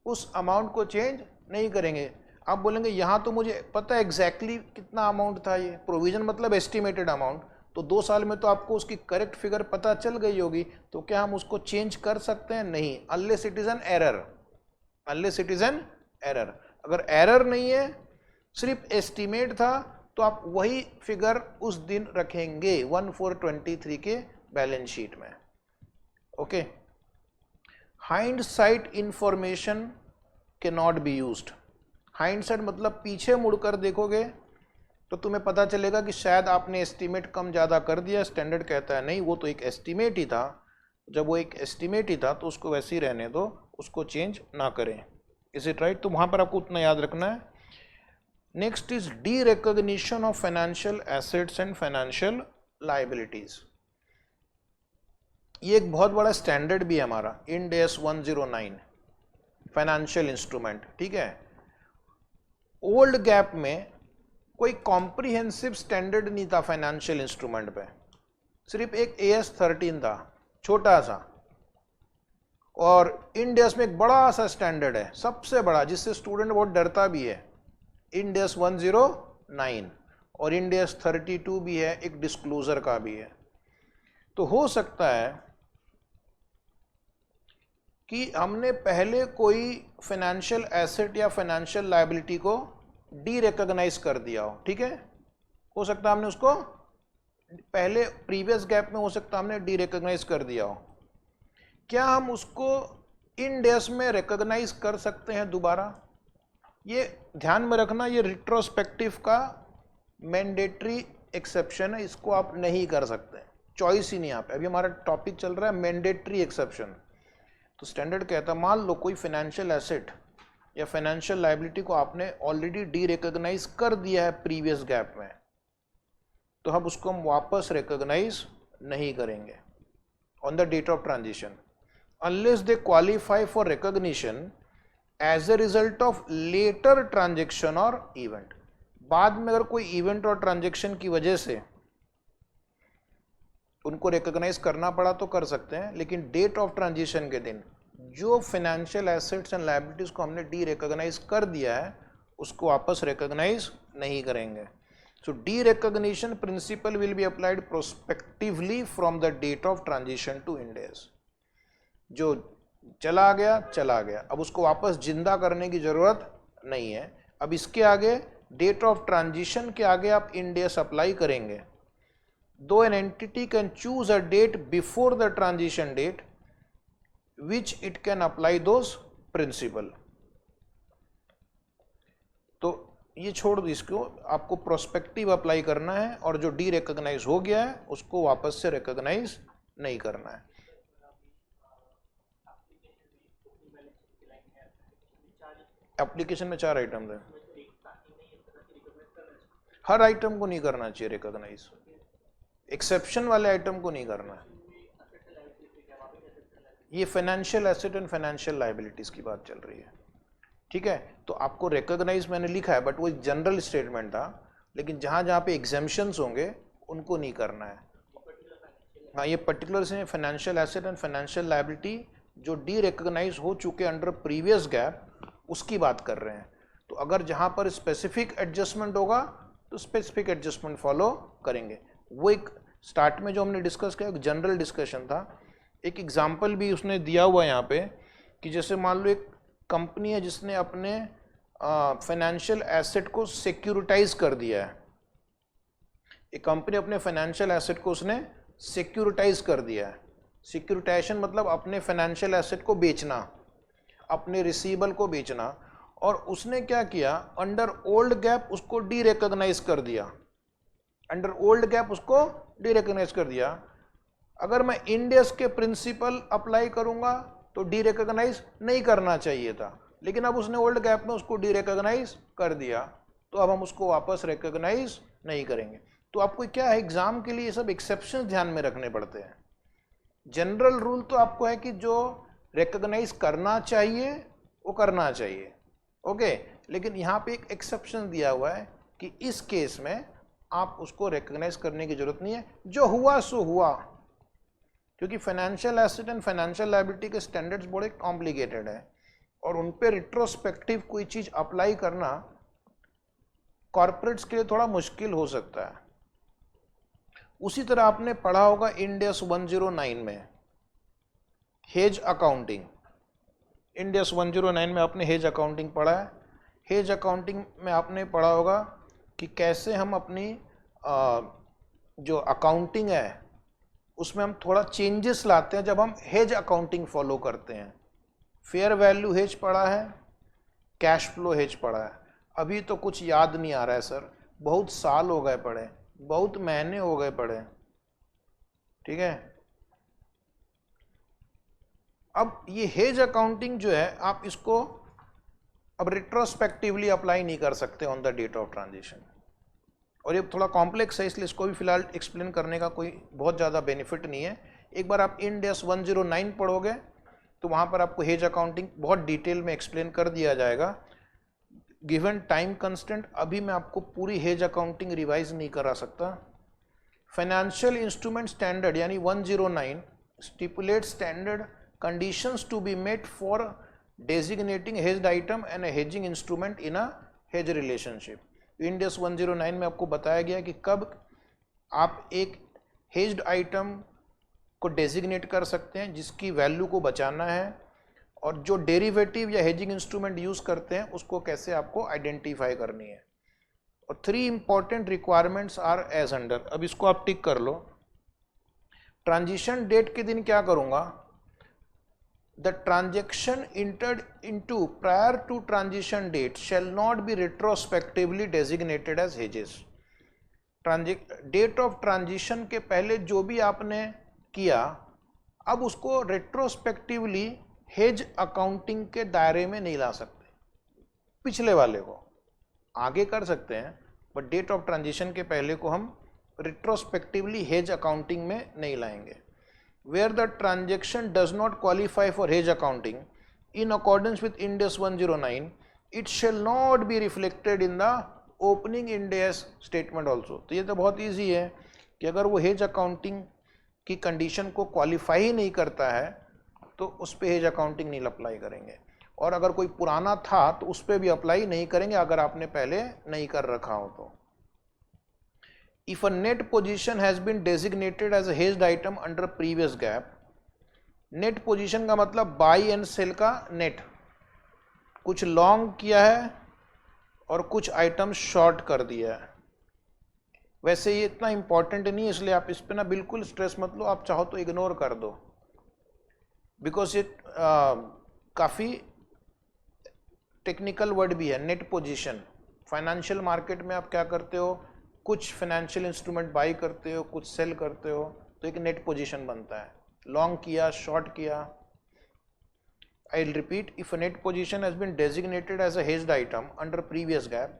उस अमाउंट को चेंज नहीं करेंगे। आप बोलेंगे यहाँ तो मुझे पता है एग्जैक्टली कितना अमाउंट था, ये प्रोविजन मतलब एस्टिमेटेड अमाउंट, तो 2 साल में तो आपको उसकी करेक्ट फिगर पता चल गई होगी, तो क्या हम उसको चेंज कर सकते हैं? नहीं, unless it is an error, unless it is an error. अगर एरर नहीं है, सिर्फ एस्टिमेट था, तो आप वही फिगर उस दिन रखेंगे 1/4/23 के बैलेंस शीट में। Okay. Hindsight information can not be used. Hindsight मतलब पीछे मुड़कर देखोगे तो तुम्हें पता चलेगा कि शायद आपने एस्टीमेट कम ज़्यादा कर दिया। स्टैंडर्ड कहता है नहीं, वो तो एक एस्टीमेट ही था। जब वो एक एस्टीमेट ही था तो उसको वैसे ही रहने दो, उसको चेंज ना करें। Is it right? तो वहाँ पर आपको उतना याद रखना है। Next is D recognition of financial assets and financial liabilities. ये एक बहुत बड़ा स्टैंडर्ड भी है हमारा, इंड एस 109 फाइनेंशियल इंस्ट्रूमेंट। ठीक है, ओल्ड गैप में कोई कॉम्प्रिहेंसिव स्टैंडर्ड नहीं था फाइनेंशियल इंस्ट्रूमेंट पे, सिर्फ एक AS 13 था, छोटा सा। और इंड एस में एक बड़ा सा स्टैंडर्ड है, सबसे बड़ा, जिससे स्टूडेंट बहुत डरता भी है, इंड एस 109, और इंड एस 32 भी है, एक डिस्क्लोजर का भी है। तो हो सकता है कि हमने पहले कोई फाइनेंशियल एसेट या फाइनेंशियल लायबिलिटी को डी रिकॉग्नाइज कर दिया हो। ठीक है, हो सकता है हमने उसको पहले प्रीवियस गैप में, हो सकता है हमने डी रिकॉग्नाइज कर दिया हो। क्या हम उसको इंड एस में रिकॉग्नाइज कर सकते हैं दोबारा? ये ध्यान में रखना, ये रिट्रोस्पेक्टिव का मैंडेटरी एक्सेप्शन है, इसको आप नहीं कर सकते, चॉइस ही नहीं। यहाँ पे अभी हमारा टॉपिक चल रहा है मैंडेटरी एक्सेप्शन। तो स्टैंडर्ड कहता है मान लो कोई फाइनेंशियल एसेट या फाइनेंशियल लायबिलिटी को आपने ऑलरेडी डी रिकॉग्नाइज कर दिया है प्रीवियस गैप में, तो अब उसको हम वापस रिकॉग्नाइज नहीं करेंगे on the date of transition. Unless they qualify for recognition as a result of later transaction और इवेंट। बाद में अगर कोई इवेंट और ट्रांजेक्शन की वजह से उनको रिकॉग्नाइज करना पड़ा तो कर सकते हैं, लेकिन डेट ऑफ ट्रांजिशन के दिन जो फाइनेंशियल एसेट्स एंड लायबिलिटीज को हमने डी रिकॉग्नाइज कर दिया है उसको वापस रिकॉग्नाइज नहीं करेंगे। So derecognition principle will be applied prospectively from the date of transition to Ind AS. जो चला गया, अब उसको वापस जिंदा करने की जरूरत नहीं है। अब इसके आगे डेट ऑफ ट्रांजिशन के आगे आप इंड एज अप्लाई करेंगे। Though an entity can choose a date before the transition date, which it can apply those principle. तो ये छोड़ दो, इसको आपको प्रोस्पेक्टिव अप्लाई करना है और जो डी रिकॉग्नाइज हो गया है उसको वापस से रिकॉग्नाइज नहीं करना है। एप्लीकेशन में 4 आइटम है, हर आइटम को नहीं करना चाहिए रिकॉग्नाइज, एक्सेप्शन वाले आइटम को नहीं करना है। ये financial asset and financial liabilities की बात चल रही है, ठीक है। तो आपको रिकॉग्नाइज मैंने लिखा है बट वो एक जनरल स्टेटमेंट था, लेकिन जहां जहां पे एग्जेम्पशंस होंगे उनको नहीं करना है। हाँ, ये पर्टिकुलर से financial asset and financial liability जो डी रिकॉग्नाइज हो चुके अंडर प्रीवियस गैप उसकी बात कर रहे हैं। तो अगर जहां पर स्पेसिफिक एडजस्टमेंट होगा तो स्पेसिफिक एडजस्टमेंट फॉलो करेंगे। वो एक स्टार्ट में जो हमने डिस्कस किया एक जनरल डिस्कशन था। एक एग्जांपल भी उसने दिया हुआ यहाँ पे कि जैसे मान लो एक कंपनी है जिसने अपने फाइनेंशियल एसेट को सिक्योरिटाइज कर दिया है। एक कंपनी अपने फाइनेंशियल एसेट को उसने सिक्योरिटाइज कर दिया है। सिक्योरिटाइजेशन मतलब अपने फाइनेंशियल एसेट को बेचना, अपने रिसीवेबल को बेचना, और उसने क्या किया अंडर ओल्ड गैप उसको डी रिकॉग्नाइज कर दिया। अंडर ओल्ड गैप उसको डी रिकॉग्नाइज कर दिया। अगर मैं इंड एज के प्रिंसिपल अप्लाई करूंगा तो डी रिकॉग्नाइज नहीं करना चाहिए था, लेकिन अब उसने ओल्ड गैप में उसको डी रिकॉग्नाइज कर दिया तो अब हम उसको वापस रिकॉग्नाइज नहीं करेंगे। तो आपको क्या है, एग्जाम के लिए ये सब एक्सेप्शंस ध्यान में रखने पड़ते हैं। जनरल रूल तो आपको है कि जो रिकॉग्नाइज करना चाहिए वो करना चाहिए, ओके। लेकिन यहाँ पे एक एक्सेप्शन दिया हुआ है कि इस केस में आप उसको रिकॉग्नाइज करने की जरूरत नहीं है, जो हुआ सो हुआ। क्योंकि financial asset and financial liability के स्टैंडर्ड्स बड़े कॉम्प्लिकेटेड है और उन पे रिट्रोस्पेक्टिव कोई चीज अप्लाई करना कॉर्पोरेट्स के लिए थोड़ा मुश्किल हो सकता है। उसी तरह आपने पढ़ा होगा इंड एस 109 में हेज अकाउंटिंग। इंड एस 109 में आपने हेज अकाउंटिंग पढ़ा है। हेज अकाउंटिंग में आपने पढ़ा होगा कि कैसे हम अपनी जो अकाउंटिंग है उसमें हम थोड़ा चेंजेस लाते हैं जब हम हेज अकाउंटिंग फॉलो करते हैं। फेयर वैल्यू हेज पढ़ा है, कैश फ्लो हेज पढ़ा है। अभी तो कुछ याद नहीं आ रहा है सर, बहुत साल हो गए पढ़े, बहुत महीने हो गए पढ़े, ठीक है। अब ये हेज अकाउंटिंग जो है आप इसको अब रिट्रोस्पेक्टिवली अप्लाई नहीं कर सकते on the date of transition, और ये थोड़ा कॉम्प्लेक्स है इसलिए इसको भी फिलहाल एक्सप्लेन करने का कोई बहुत ज़्यादा बेनिफिट नहीं है। एक बार आप इंड एस 109 पढ़ोगे तो वहाँ पर आपको हेज अकाउंटिंग बहुत डिटेल में एक्सप्लेन कर दिया जाएगा। गिवन टाइम कंस्टेंट अभी मैं आपको पूरी हेज अकाउंटिंग रिवाइज नहीं करा सकता। फाइनेंशियल इंस्ट्रूमेंट स्टैंडर्ड यानी 109 stipulate standard conditions to be met for designating hedged item and hedging instrument in a hedge relationship. Ind AS 109 में आपको बताया गया कि कब आप एक हेज्ड आइटम को डेजिग्नेट कर सकते हैं जिसकी वैल्यू को बचाना है, और जो डेरिवेटिव या हेजिंग इंस्ट्रूमेंट यूज करते हैं उसको कैसे आपको आइडेंटिफाई करनी है। और 3 important requirements are as under. अब इसको आप टिक कर लो। ट्रांजिशन डेट के दिन क्या करूंगा, the transaction entered into prior to transition date shall not be retrospectively designated as hedges. Date of transition के पहले जो भी आपने किया अब उसको रेट्रोस्पेक्टिवली हेज अकाउंटिंग के दायरे में नहीं ला सकते। पिछले वाले को आगे कर सकते हैं बट डेट ऑफ ट्रांजिशन के पहले को हम रेट्रोस्पेक्टिवली हेज अकाउंटिंग में नहीं लाएंगे। where the transaction does not qualify for hedge accounting in accordance with Ind AS 109, it shall not be reflected in the opening Ind AS statement also। तो ये तो बहुत ईजी है कि अगर वो हेज अकाउंटिंग की कंडीशन को क्वालिफाई ही नहीं करता है तो उस पर हेज अकाउंटिंग नहीं अप्लाई करेंगे, और अगर कोई पुराना था तो उस पर भी अप्लाई नहीं करेंगे अगर आपने पहले नहीं कर रखा हो तो। If a net position has been designated as a hedged item under previous gap, net position का मतलब buy and sell का net, कुछ लॉन्ग किया है और कुछ आइटम शॉर्ट कर दिया है। वैसे ये इतना इंपॉर्टेंट नहीं है इसलिए आप इस पे ना बिल्कुल स्ट्रेस मत लो, आप चाहो तो इग्नोर कर दो, बिकॉज ये काफ़ी टेक्निकल वर्ड भी है। नेट पोजीशन, फाइनेंशियल मार्केट में आप क्या करते हो, कुछ फाइनेंशियल इंस्ट्रूमेंट बाई करते हो, कुछ सेल करते हो, तो एक नेट पोजीशन बनता है। लॉन्ग किया, शॉर्ट किया। I will repeat, if a net position has been designated as a hedged item under previous GAAP,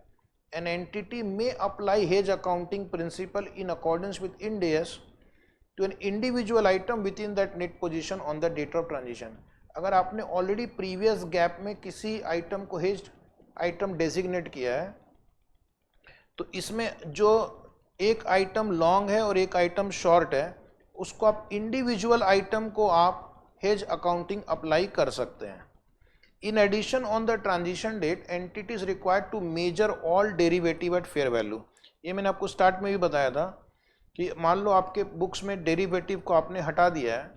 an entity may apply hedge accounting principle in accordance with Ind AS to an individual item within that net position on the date of transition। अगर आपने already previous gap में किसी item को hedged item designate किया है तो इसमें जो एक आइटम लॉन्ग है और एक आइटम शॉर्ट है उसको आप इंडिविजुअल आइटम को आप हेज अकाउंटिंग अप्लाई कर सकते हैं। In addition, on the transition date, entity is required to measure all derivative at fair value। ये मैंने आपको स्टार्ट में भी बताया था कि मान लो आपके बुक्स में डेरिवेटिव को आपने हटा दिया है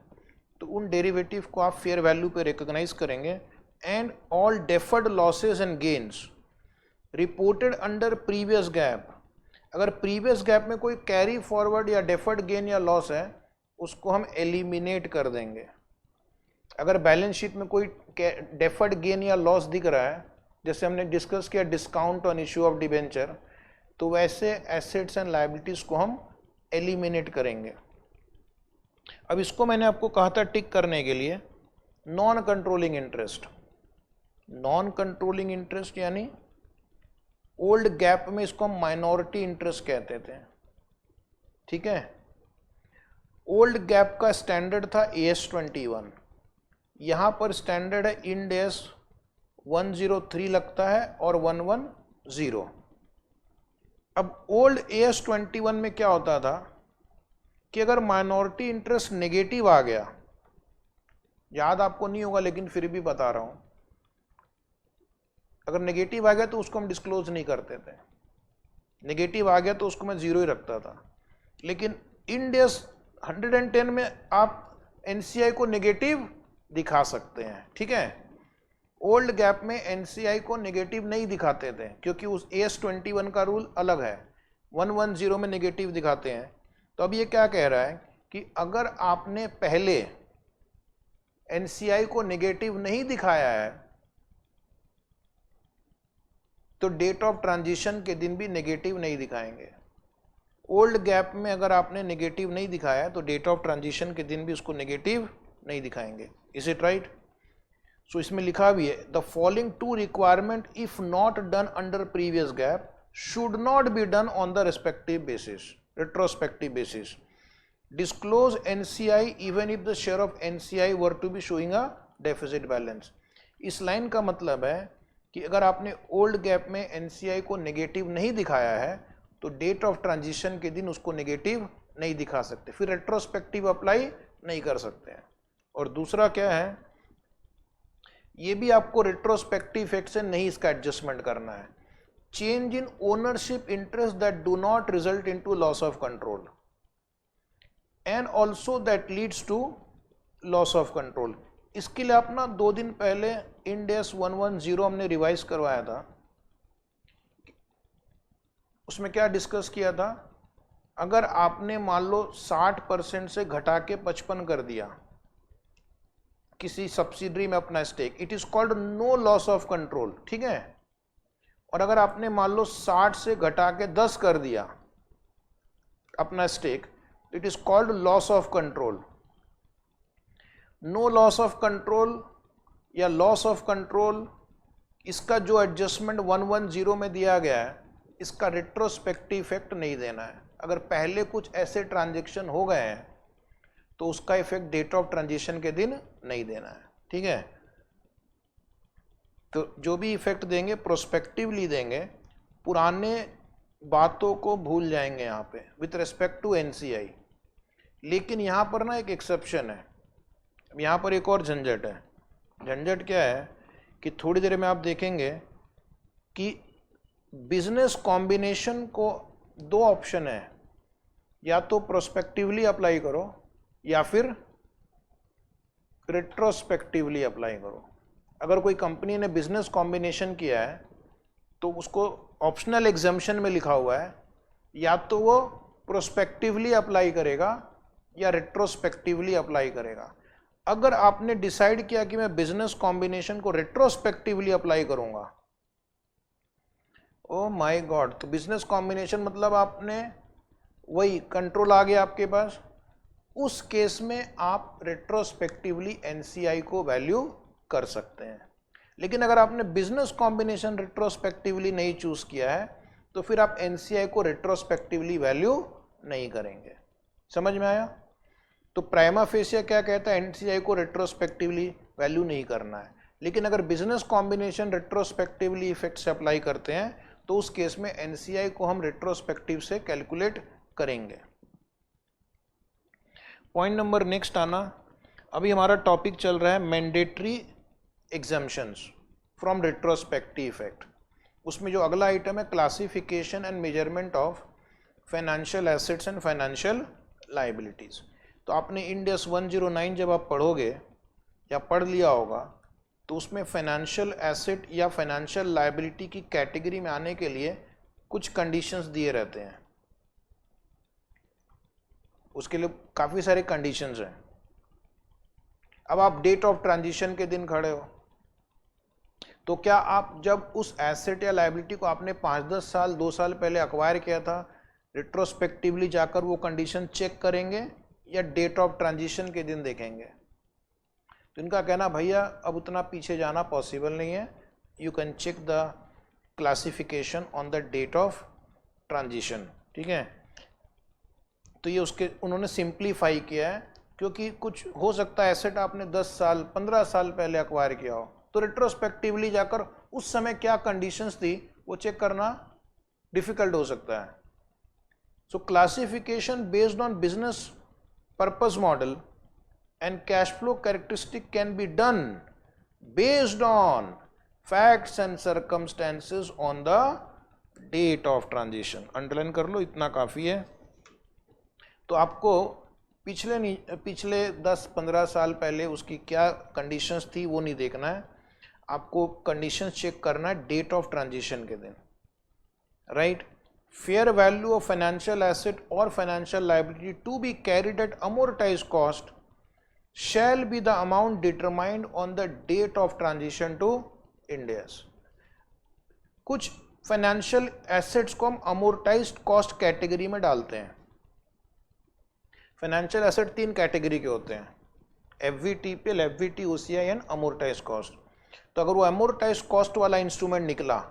तो उन डेरिवेटिव को आप फेयर वैल्यू पे रिकॉग्नाइज करेंगे। And all deferred losses and gains reported under previous gap, अगर प्रीवियस गैप में कोई कैरी फॉरवर्ड या डेफर्ड गेन या लॉस है उसको हम एलिमिनेट कर देंगे। अगर बैलेंस शीट में कोई डेफर्ड गेन या लॉस दिख रहा है, जैसे हमने डिस्कस किया discount on issue of debenture, तो वैसे एसेट्स एंड लायबिलिटीज को हम एलिमिनेट करेंगे। अब इसको मैंने आपको कहा था टिक करने के लिए, non controlling interest. Non controlling interest यानी ओल्ड गैप में इसको हम माइनॉरिटी इंटरेस्ट कहते थे, ठीक है। ओल्ड गैप का स्टैंडर्ड था AS 21, यहाँ पर स्टैंडर्ड है इंड AS 103 लगता है और 110। अब ओल्ड AS 21 में क्या होता था कि अगर माइनॉरिटी इंटरेस्ट नेगेटिव आ गया, याद आपको नहीं होगा लेकिन फिर भी बता रहा हूं, अगर नेगेटिव आ गया तो उसको हम डिस्क्लोज नहीं करते थे, नेगेटिव आ गया तो उसको मैं जीरो ही रखता था। लेकिन इंड AS 110 में आप NCI को नेगेटिव दिखा सकते हैं, ठीक है। ओल्ड गैप में NCI को नेगेटिव नहीं दिखाते थे क्योंकि उस AS 21 का रूल अलग है, 110 में नेगेटिव दिखाते हैं। तो अब ये क्या कह रहा है कि अगर आपने पहले NCI को नेगेटिव नहीं दिखाया है तो डेट ऑफ ट्रांजिशन के दिन भी नेगेटिव नहीं दिखाएंगे। ओल्ड गैप में अगर आपने नेगेटिव नहीं दिखाया तो डेट ऑफ ट्रांजिशन के दिन भी उसको नेगेटिव नहीं दिखाएंगे। Is it right? सो इसमें लिखा भी है, the following two requirement if not done under previous GAAP should not be done on the respective basis, retrospective basis. Disclose NCI even if the share of NCI were to be showing a deficit balance. इस line का मतलब है कि अगर आपने old GAAP में NCI को negative नहीं दिखाया है तो डेट ऑफ ट्रांजिशन के दिन उसको नेगेटिव नहीं दिखा सकते, फिर रेट्रोस्पेक्टिव अप्लाई नहीं कर सकते हैं। और दूसरा क्या है, ये भी आपको रेट्रोस्पेक्टिव इफेक्ट से नहीं इसका एडजस्टमेंट करना है। Change in ownership interest that do not result into loss of control and also that leads to loss of control. इसके लिए आप ना 2 दिन पहले इंड AS 110 हमने रिवाइज करवाया था, उसमें क्या डिस्कस किया था, अगर आपने मान लो 60% से घटा के 55 कर दिया किसी सब्सिडरी में अपना stake, it is called no loss of control, ठीक है। और अगर आपने मान लो 60 से घटा के 10 कर दिया अपना stake, it is called loss of control. No loss of control या लॉस ऑफ कंट्रोल, इसका जो एडजस्टमेंट 110 में दिया गया है इसका रेट्रोस्पेक्टिव इफेक्ट नहीं देना है। अगर पहले कुछ ऐसे ट्रांजेक्शन हो गए हैं तो उसका इफेक्ट डेट ऑफ ट्रांजिशन के दिन नहीं देना है, ठीक है। तो जो भी इफेक्ट देंगे प्रोस्पेक्टिवली देंगे, पुराने बातों को भूल जाएंगे यहाँ पे विथ रिस्पेक्ट टू एनसीआई। लेकिन यहाँ पर ना एक एक्सेप्शन है, यहाँ पर एक और झंझट है। झंझट क्या है कि थोड़ी देर में आप देखेंगे कि बिजनेस कॉम्बिनेशन को दो ऑप्शन है, या तो प्रोस्पेक्टिवली अप्लाई करो या फिर रेट्रोस्पेक्टिवली अप्लाई करो। अगर कोई कंपनी ने बिजनेस कॉम्बिनेशन किया है तो उसको ऑप्शनल एग्जम्पशन में लिखा हुआ है, या तो वो प्रोस्पेक्टिवली अप्लाई करेगा या रेट्रोस्पेक्टिवली अप्लाई करेगा। अगर आपने डिसाइड किया कि मैं बिजनेस कॉम्बिनेशन को रेट्रोस्पेक्टिवली अप्लाई करूंगा, ओ माय गॉड, तो बिजनेस कॉम्बिनेशन मतलब आपने वही कंट्रोल आ गया आपके पास। उस केस में आप रेट्रोस्पेक्टिवली एनसीआई को वैल्यू कर सकते हैं। लेकिन अगर आपने बिजनेस कॉम्बिनेशन रेट्रोस्पेक्टिवली नहीं चूज किया है तो फिर आप एनसीआई को रेट्रोस्पेक्टिवली वैल्यू नहीं करेंगे। समझ में आया? तो प्राइमा फेसिया क्या कहता है, एनसीआई को रेट्रोस्पेक्टिवली वैल्यू नहीं करना है। लेकिन अगर बिजनेस कॉम्बिनेशन रेट्रोस्पेक्टिवली इफेक्ट से अप्लाई करते हैं तो उस केस में एनसीआई को हम रेट्रोस्पेक्टिव से कैलकुलेट करेंगे। पॉइंट नंबर नेक्स्ट आना, अभी हमारा टॉपिक चल रहा है mandatory exemptions from retrospective effect. उसमें जो अगला आइटम है classification and measurement of financial assets and financial liabilities. तो आपने इंड एस 109 जब आप पढ़ोगे या पढ़ लिया होगा तो उसमें फाइनेंशियल एसेट या फाइनेंशियल लायबिलिटी की कैटेगरी में आने के लिए कुछ कंडीशंस दिए रहते हैं। उसके लिए काफ़ी सारे कंडीशंस हैं। अब आप डेट ऑफ ट्रांजिशन के दिन खड़े हो, तो क्या आप जब उस एसेट या लायबिलिटी को आपने 5-10 साल 2 साल पहले अक्वायर किया था, रिट्रोस्पेक्टिवली जाकर वो कंडीशन चेक करेंगे या डेट ऑफ ट्रांजिशन के दिन देखेंगे? तो इनका कहना भैया अब उतना पीछे जाना पॉसिबल नहीं है, you can check the classification on the date of transition, ठीक है। तो ये उसके उन्होंने सिंप्लीफाई किया है, क्योंकि कुछ हो सकता है एसेट आपने 10 साल 15 साल पहले अक्वायर किया हो, तो रेट्रोस्पेक्टिवली जाकर उस समय क्या कंडीशंस थी वो चेक करना डिफिकल्ट हो सकता है। सो classification based on business purpose model and cash flow characteristic can be done based on facts and circumstances on the date of transition। Underline कर लो, इतना काफ़ी है। तो आपको पिछले 10-15 साल पहले उसकी क्या कंडीशंस थी वो नहीं देखना है, आपको कंडीशंस चेक करना है डेट ऑफ ट्रांजिशन के दिन, right. Fair value of financial asset और financial liability to be carried at amortise cost shall be the amount determined on the date of transition to Ind AS। कुछ financial assets को हम amortised cost category में डालते हैं। Financial asset 3 category के होते हैं, FVTPL, FVT, OCI and amortised cost. तो अगर वो अमोर्टाइज्ड कॉस्ट वाला इंस्ट्रूमेंट निकला,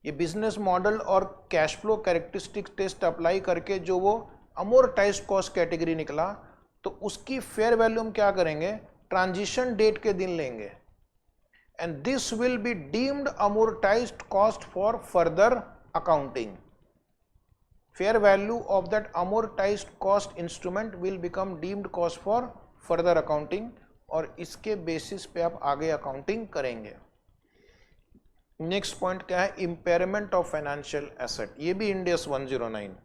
ये बिजनेस मॉडल और cash flow characteristic test apply करके जो वो अमोर्टाइज्ड कॉस्ट कैटेगरी निकला, तो उसकी फेयर वैल्यू हम क्या करेंगे, ट्रांजिशन डेट के दिन लेंगे, and this will be deemed amortised cost for further accounting. Fair value of that amortised cost instrument will become deemed cost for further accounting, और इसके बेसिस पे आप आगे अकाउंटिंग करेंगे। नेक्स्ट पॉइंट क्या है, इंपेयरमेंट ऑफ फाइनेंशियल एसेट। ये भी इंड एस 109।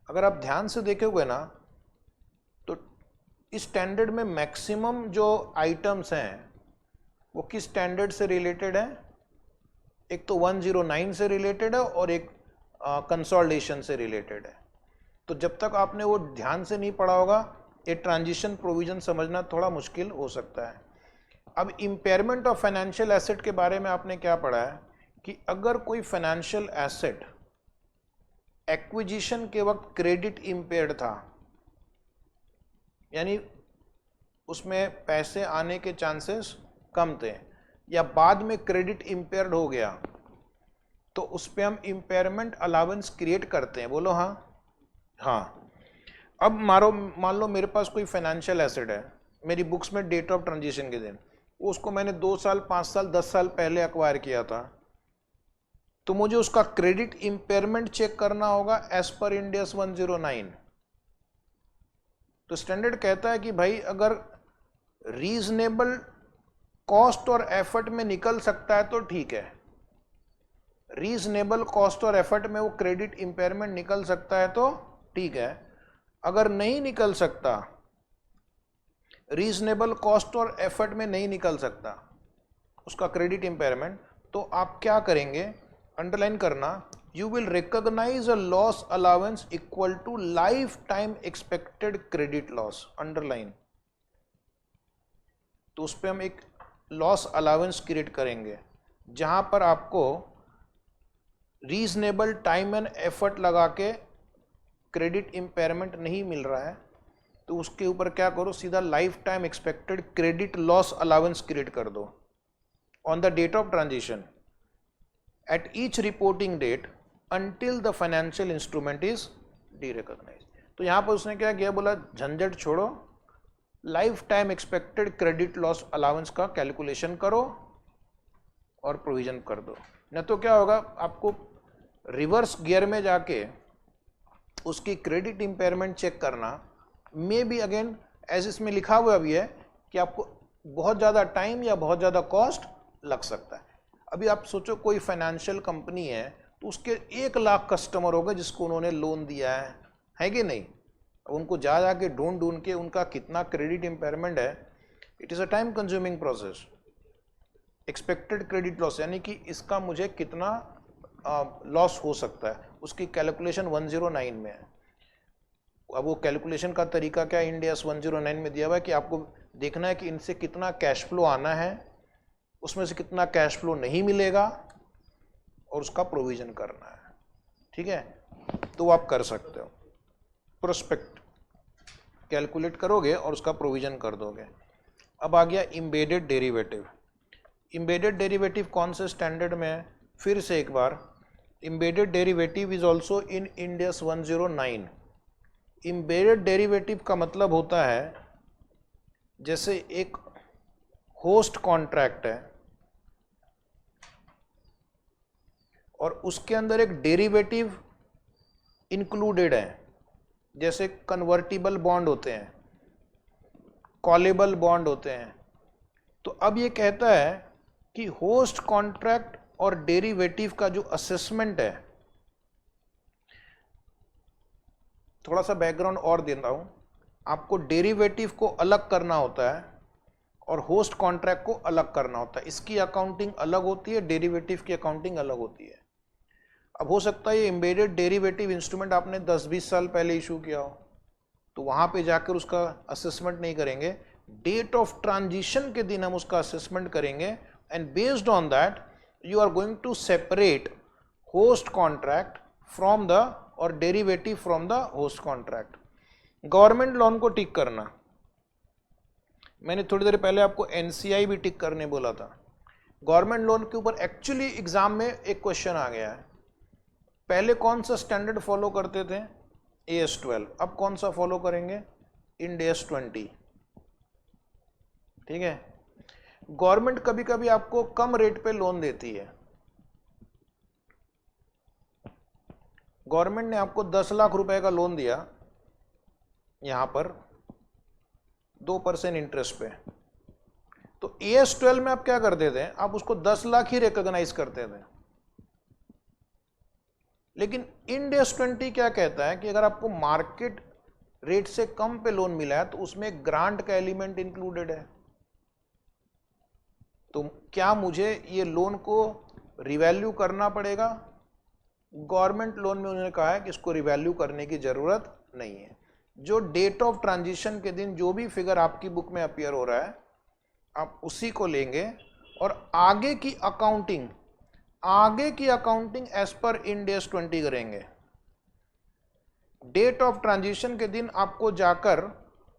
अगर आप ध्यान से देखोगे ना तो इस स्टैंडर्ड में मैक्सिमम जो आइटम्स हैं वो किस स्टैंडर्ड से रिलेटेड है, एक तो 109 से रिलेटेड है और एक कंसोलिडेशन से रिलेटेड है। तो जब तक आपने वो ध्यान से नहीं पढ़ा होगा, ये ट्रांजिशन प्रोविजन समझना थोड़ा मुश्किल हो सकता है। अब इम्पेयरमेंट ऑफ फाइनेंशियल एसेट के बारे में आपने क्या पढ़ा है कि अगर कोई फाइनेंशियल एसेट एक्विजिशन के वक्त क्रेडिट इम्पेयर्ड था, यानी उसमें पैसे आने के चांसेस कम थे, या बाद में क्रेडिट इम्पेयर्ड हो गया, तो उस पर हम इम्पेयरमेंट अलाउंस क्रिएट करते हैं। बोलो हाँ। हाँ, अब मान लो मेरे पास कोई फाइनेंशियल एसेट है, मेरी बुक्स में डेट ऑफ ट्रांजिशन के दिन, उसको मैंने 2 साल 5 साल 10 साल पहले अक्वायर किया था, तो मुझे उसका क्रेडिट इंपेयरमेंट चेक करना होगा एज पर इंड AS 109। तो स्टैंडर्ड कहता है कि भाई अगर रीजनेबल कॉस्ट और एफर्ट में निकल सकता है तो ठीक है, रीजनेबल कॉस्ट और एफर्ट में वो क्रेडिट इंपेयरमेंट निकल सकता है तो ठीक है। अगर नहीं निकल सकता, रीजनेबल कॉस्ट और एफर्ट में नहीं निकल सकता उसका क्रेडिट इंपेयरमेंट, तो आप क्या करेंगे, अंडरलाइन करना, you will recognise a loss allowance equal to lifetime expected credit loss, underline. तो उस पर हम एक लॉस अलाउंस क्रिएट करेंगे जहां पर आपको रीजनेबल टाइम एंड एफर्ट लगा के क्रेडिट इंपेयरमेंट नहीं मिल रहा है, तो उसके ऊपर क्या करो, सीधा lifetime expected credit loss allowance create कर दो on the date of transition at each reporting date until the financial instrument is derecognised. तो यहां पर उसने क्या किया, बोला झंझट छोड़ो, lifetime expected credit loss allowance का कैलकुलेशन करो और प्रोविजन कर दो। न तो क्या होगा, आपको रिवर्स गियर में जाके उसकी क्रेडिट इंपेयरमेंट चेक करना में भी अगेन एज इसमें लिखा हुआ भी है कि आपको बहुत ज़्यादा टाइम या बहुत ज़्यादा कॉस्ट लग सकता है। अभी आप सोचो कोई फाइनेंशियल कंपनी है तो उसके 1 लाख कस्टमर होगा जिसको उन्होंने लोन दिया है कि नहीं। अब उनको जा के ढूंढ के उनका कितना क्रेडिट इंपेयरमेंट है, it is a time consuming process. Expected credit loss यानी कि इसका मुझे कितना लॉस हो सकता है, उसकी कैलकुलेशन 109 में है। अब वो कैलकुलेशन का तरीका क्या, इंड AS 109 में दिया हुआ है कि आपको देखना है कि इनसे कितना कैश फ्लो आना है, उसमें से कितना कैश फ्लो नहीं मिलेगा और उसका प्रोविजन करना है। ठीक है, तो आप कर सकते हो, प्रोस्पेक्ट कैलकुलेट करोगे और उसका प्रोविजन कर दोगे। अब आ गया एम्बेडेड डेरिवेटिव। एम्बेडेड डेरिवेटिव कौन से स्टैंडर्ड में है, फिर से एक बार, embedded derivative is also in Ind AS 109। Embedded derivative का मतलब होता है जैसे एक होस्ट कॉन्ट्रैक्ट है और उसके अंदर एक डेरिवेटिव इंक्लूडेड है, जैसे कन्वर्टिबल बॉन्ड होते हैं, कॉलेबल बॉन्ड होते हैं। तो अब ये कहता है कि होस्ट कॉन्ट्रैक्ट और डेरिवेटिव का जो असेसमेंट है, थोड़ा सा बैकग्राउंड और दे रहा हूं आपको, डेरिवेटिव को अलग करना होता है और होस्ट कॉन्ट्रैक्ट को अलग करना होता है। इसकी अकाउंटिंग अलग होती है, डेरिवेटिव की अकाउंटिंग अलग होती है। अब हो सकता है ये एम्बेडेड डेरिवेटिव इंस्ट्रूमेंट आपने 10-20 साल पहले इशू किया हो, तो वहां पे जाकर उसका असेसमेंट नहीं करेंगे, डेट ऑफ ट्रांजिशन के दिन हम उसका असेसमेंट करेंगे and based on that you are going to separate host contract from the और derivative from the host contract। Government loan को टिक करना, मैंने थोड़ी देर पहले आपको NCI भी टिक करने बोला था। गवर्नमेंट लोन के ऊपर एक्चुअली एग्जाम में एक क्वेश्चन आ गया है, पहले कौन सा स्टैंडर्ड फॉलो करते थे, AS 12, अब कौन सा फॉलो करेंगे, इंड AS 20। ठीक है, गवर्नमेंट कभी कभी आपको कम रेट पे लोन देती है। गवर्नमेंट ने आपको 10 लाख रुपए का लोन दिया, यहां पर 2% इंटरेस्ट पे, तो AS 12 में आप क्या करते थे, आप उसको 10 लाख ही रिकॉग्नाइज करते थे। लेकिन इंड AS 20 क्या कहता है कि अगर आपको मार्केट रेट से कम पे लोन मिला है तो उसमें ग्रांट का एलिमेंट इंक्लूडेड है। तो क्या मुझे ये लोन को रिवैल्यू करना पड़ेगा, गवर्नमेंट लोन में उन्होंने कहा है कि इसको रिवैल्यू करने की जरूरत नहीं है। जो डेट ऑफ ट्रांजिशन के दिन जो भी फिगर आपकी बुक में अपीयर हो रहा है आप उसी को लेंगे और आगे की अकाउंटिंग एज पर इंड AS 20 करेंगे। डेट ऑफ ट्रांजिशन के दिन आपको जाकर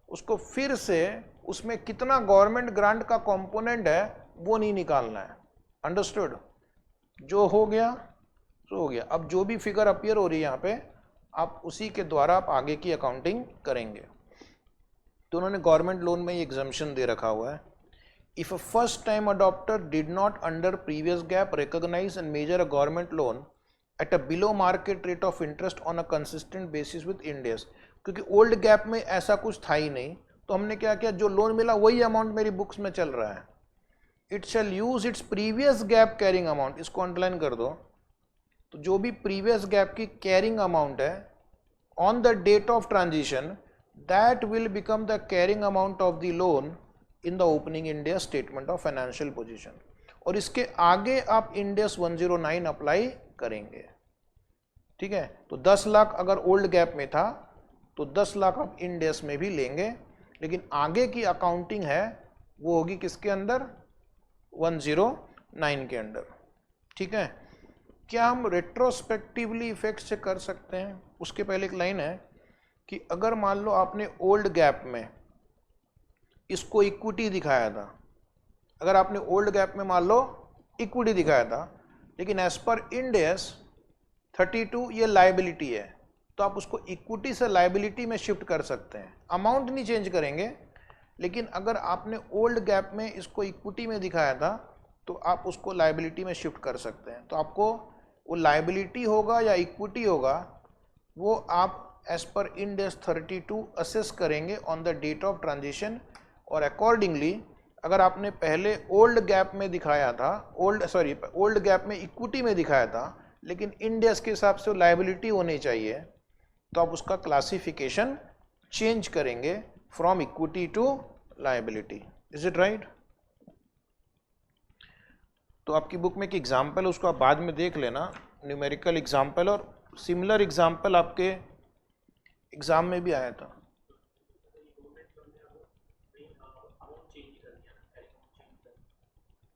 उसको फिर से उसमें कितना गवर्नमेंट ग्रांट का कंपोनेंट है वो नहीं निकालना है। अंडरस्टूड? जो हो गया सो हो गया। अब जो भी फिगर अपीयर हो रही है यहाँ पे आप उसी के द्वारा आप आगे की अकाउंटिंग करेंगे। तो उन्होंने गवर्नमेंट लोन में ये एग्जम्पशन दे रखा हुआ है। If a first time adopter did not under previous GAAP recognise and measure a government loan at a below market rate of interest on a consistent basis with Ind AS, क्योंकि old GAAP में ऐसा कुछ था ही नहीं, तो हमने क्या किया, जो लोन मिला वही अमाउंट मेरी बुक्स में चल रहा है। It shall use its previous GAAP carrying amount, इसको अंडरलाइन कर दो। तो जो भी प्रीवियस गैप की कैरिंग अमाउंट है on the date of transition, that will become the carrying amount of the loan in the opening India statement of financial position. और इसके आगे आप इंडेस 109 अप्लाई करेंगे। ठीक है, तो 10 लाख अगर ओल्ड गैप में था तो 10 लाख आप इंडेस में भी लेंगे, लेकिन आगे की अकाउंटिंग है वो होगी किसके अंदर, 109 के अंदर। ठीक है, क्या हम रेट्रोस्पेक्टिवली इफेक्ट से कर सकते हैं? उसके पहले एक लाइन है कि अगर मान लो आपने ओल्ड गैप में इसको इक्विटी दिखाया था, अगर आपने ओल्ड गैप में मान लो इक्विटी दिखाया था, लेकिन एज पर इंड एस 32 ये लायबिलिटी है, तो आप उसको इक्विटी से लायबिलिटी में शिफ्ट कर सकते हैं। अमाउंट नहीं चेंज करेंगे, लेकिन अगर आपने ओल्ड गैप में इसको इक्विटी में दिखाया था तो आप उसको लायबिलिटी में शिफ्ट कर सकते हैं। तो आपको वो लायबिलिटी होगा या इक्विटी होगा वो आप एज पर इंड एस 32 असेस करेंगे on the date of transition, और अकॉर्डिंगली अगर आपने पहले ओल्ड गैप में दिखाया था, ओल्ड गैप में इक्विटी में दिखाया था, लेकिन इंड एस के हिसाब से वो लायबिलिटी होनी चाहिए, तो आप उसका क्लासिफिकेशन चेंज करेंगे from equity to liability. Is it right? तो आपकी बुक में एक एग्जाम्पल है, उसको आप बाद में देख लेना, न्यूमेरिकल एग्जाम्पल, और सिमिलर एग्जाम्पल आपके एग्जाम में भी आया था।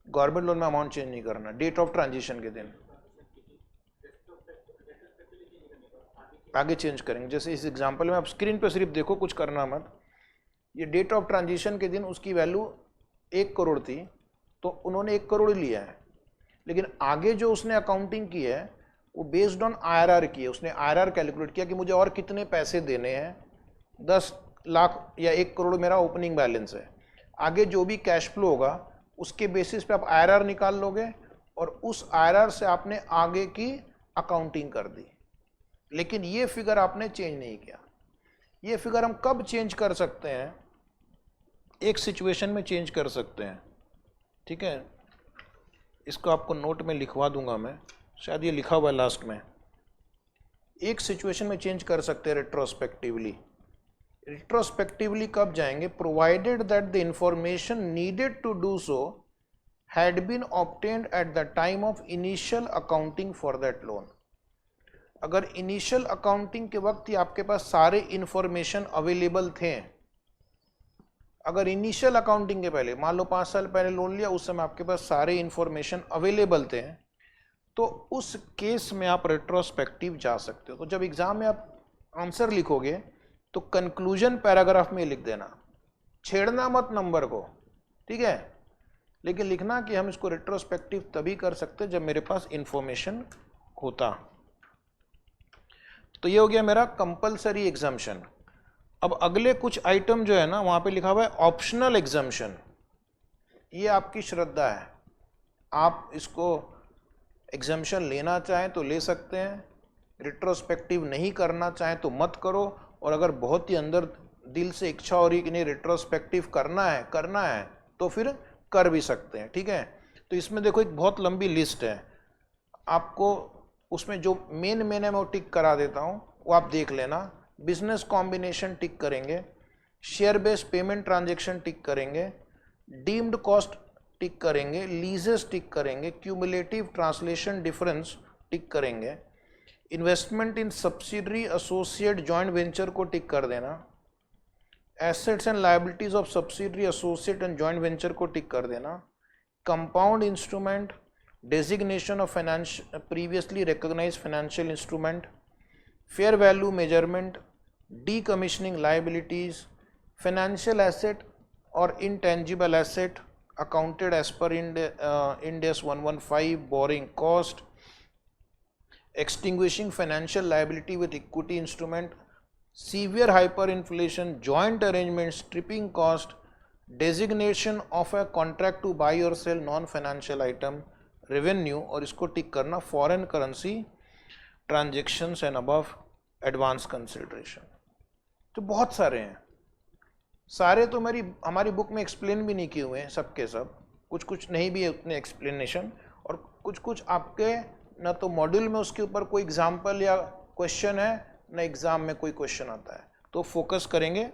गवर्नमेंट लोन में अमाउंट चेंज नहीं करना डेट ऑफ ट्रांजिशन के दिन, आगे चेंज करेंगे। जैसे इस एग्जांपल में आप स्क्रीन पे सिर्फ देखो, कुछ करना मत। ये डेट ऑफ ट्रांजिशन के दिन उसकी वैल्यू 1 करोड़ थी, तो उन्होंने 1 करोड़ लिया है, लेकिन आगे जो उसने अकाउंटिंग की है वो बेस्ड ऑन IRR की है। उसने IRR कैलकुलेट किया कि मुझे और कितने पैसे देने हैं, 10 लाख या 1 करोड़ मेरा ओपनिंग बैलेंस है, आगे जो भी कैश फ्लो होगा उसके बेसिस पे आप IRR निकाल लोगे, और उस IRR से आपने आगे की अकाउंटिंग कर दी। लेकिन ये फिगर आपने चेंज नहीं किया। ये फिगर हम कब चेंज कर सकते हैं? एक सिचुएशन में चेंज कर सकते हैं। ठीक है, इसको आपको नोट में लिखवा दूंगा मैं, शायद ये लिखा हुआ है लास्ट में। एक सिचुएशन में चेंज कर सकते हैं रेट्रोस्पेक्टिवली। रेट्रोस्पेक्टिवली कब जाएंगे? Provided that the information needed to do so had been obtained at the time of initial accounting for that loan. अगर इनिशियल अकाउंटिंग के वक्त ही आपके पास सारे इंफॉर्मेशन अवेलेबल थे, अगर इनिशियल अकाउंटिंग के पहले, मान लो 5 साल पहले लोन लिया, उस समय आपके पास सारे इंफॉर्मेशन अवेलेबल थे, तो उस केस में आप रेट्रोस्पेक्टिव जा सकते हो। तो जब एग्जाम में आप आंसर लिखोगे तो कंक्लूजन पैराग्राफ में लिख देना, छेड़ना मत नंबर को, ठीक है, लेकिन लिखना कि हम इसको रेट्रोस्पेक्टिव तभी कर सकते जब मेरे पास इंफॉर्मेशन होता। तो ये हो गया मेरा कंपलसरी एग्जाम्शन। अब अगले कुछ आइटम जो है ना, वहां पे लिखा हुआ है ऑप्शनल एग्जाम्शन। ये आपकी श्रद्धा है, आप इसको एग्जाम्शन लेना चाहें तो ले सकते हैं, रिट्रोस्पेक्टिव नहीं करना चाहें तो मत करो, और अगर बहुत ही अंदर दिल से इच्छा हो रही कि नहीं रिट्रोस्पेक्टिव करना है तो फिर कर भी सकते हैं। ठीक है, तो इसमें देखो एक बहुत लंबी लिस्ट है, आपको उसमें जो मेन है मैं वो टिक करा देता हूँ, वो आप देख लेना। बिजनेस कॉम्बिनेशन टिक करेंगे, शेयर बेस्ड पेमेंट ट्रांजेक्शन टिक करेंगे, डीम्ड कॉस्ट टिक करेंगे, लीजेस टिक करेंगे, क्यूमुलेटिव ट्रांसलेशन डिफरेंस टिक करेंगे, investment in subsidiary associate joint venture को टिक कर देना, assets and liabilities of subsidiary associate and joint venture को टिक कर देना, compound instrument, designation of previously recognized financial instrument, fair value measurement, decommissioning liabilities, financial asset or intangible asset accounted as per Ind AS 115, borrowing cost, extinguishing financial liability with equity instrument, severe hyperinflation, joint arrangement, stripping cost, designation of a contract to buy or sell non-financial item, revenue, और इसको टिक करना, foreign currency transactions and above advance consideration। तो बहुत सारे हैं, सारे तो हमारी बुक में एक्सप्लेन भी नहीं किए हुए हैं सब के सब, कुछ कुछ नहीं भी है उतने एक्सप्लेनेशन, और कुछ कुछ आपके ना तो मॉड्यूल में उसके ऊपर कोई एग्जाम्पल या क्वेश्चन है, ना एग्जाम में कोई क्वेश्चन आता है। तो फोकस करेंगे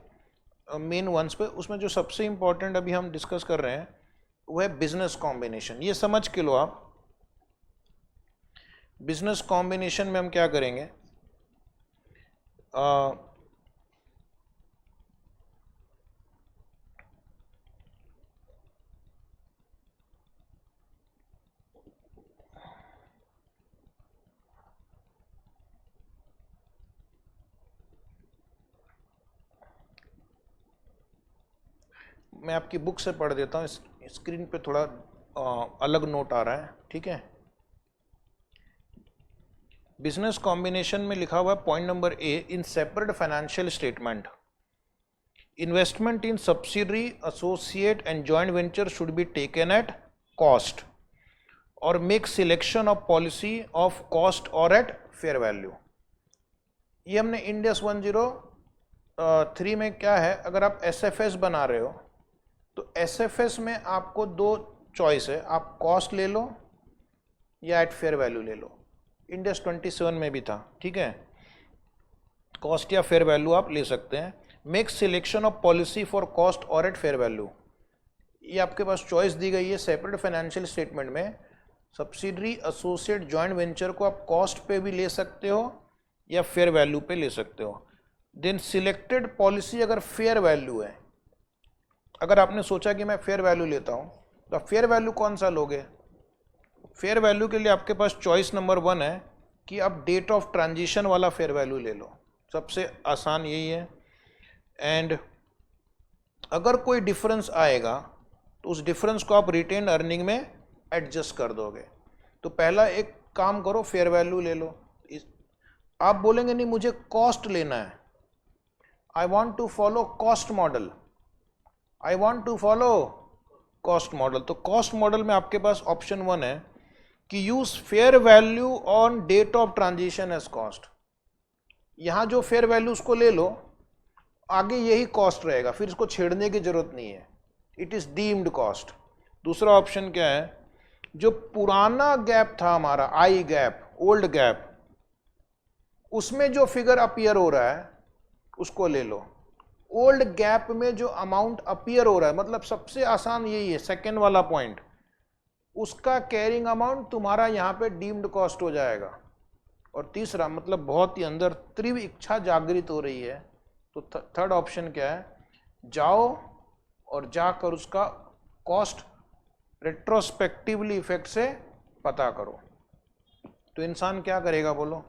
मेन वंस पे। उसमें जो सबसे इम्पोर्टेंट अभी हम डिस्कस कर रहे हैं वो है बिजनेस कॉम्बिनेशन। ये समझ के लो आप, बिजनेस कॉम्बिनेशन में हम क्या करेंगे, मैं आपकी बुक से पढ़ देता हूँ, स्क्रीन पे थोड़ा अलग नोट आ रहा है, ठीक है। बिजनेस कॉम्बिनेशन में लिखा हुआ है point number A, in separate financial statement investment in subsidiary associate and joint venture should be taken at cost और make selection of policy of cost और एट फेयर वैल्यू। ये हमने इंडेस 103 में क्या है, अगर आप एसएफएस बना रहे हो तो एसएफएस में आपको दो चॉइस है, आप कॉस्ट ले लो या एट फेयर वैल्यू ले लो। इंडेस 27 में भी था, ठीक है, कॉस्ट या फेयर वैल्यू आप ले सकते हैं। Make selection of policy for cost और एट फेयर वैल्यू, ये आपके पास चॉइस दी गई है। सेपरेट फाइनेंशियल स्टेटमेंट में सब्सिडरी एसोसिएट जॉइंट वेंचर को आप कॉस्ट पे भी ले सकते हो या फेयर वैल्यू पे ले सकते हो। देन सिलेक्टेड पॉलिसी अगर फेयर वैल्यू है, अगर आपने सोचा कि मैं फेयर वैल्यू लेता हूँ तो आप फेयर वैल्यू कौन सा लोगे, फेयर वैल्यू के लिए आपके पास चॉइस नंबर 1 है कि आप डेट ऑफ ट्रांजिशन वाला फेयर वैल्यू ले लो, सबसे आसान यही है। एंड अगर कोई डिफरेंस आएगा तो उस डिफरेंस को आप रिटेन अर्निंग में एडजस्ट कर दोगे। तो पहला एक काम करो, फेयर वैल्यू ले लो। आप बोलेंगे नहीं मुझे कॉस्ट लेना है, I want to follow cost model, I want to follow cost model. तो कॉस्ट मॉडल में आपके पास ऑप्शन 1 है कि use fair value on date of transition as cost. यहां जो फेयर वैल्यू उसको ले लो, आगे यही कॉस्ट रहेगा, फिर इसको छेड़ने की जरूरत नहीं है, इट इज डीम्ड कॉस्ट। दूसरा ऑप्शन क्या है, जो पुराना गैप था हमारा आई गैप, ओल्ड गैप, उसमें जो फिगर अपीयर हो रहा है उसको ले लो। ओल्ड गैप में जो अमाउंट अपीयर हो रहा है, मतलब सबसे आसान यही है, सेकेंड वाला पॉइंट, उसका कैरिंग अमाउंट तुम्हारा यहां पे डीम्ड कॉस्ट हो जाएगा। और तीसरा, मतलब बहुत ही अंदर तीव्र इच्छा जागृत हो रही है, तो थर्ड ऑप्शन क्या है, जाओ और जाकर उसका कॉस्ट रेट्रोस्पेक्टिवली इफेक्ट से पता करो। तो इंसान क्या करेगा बोलो,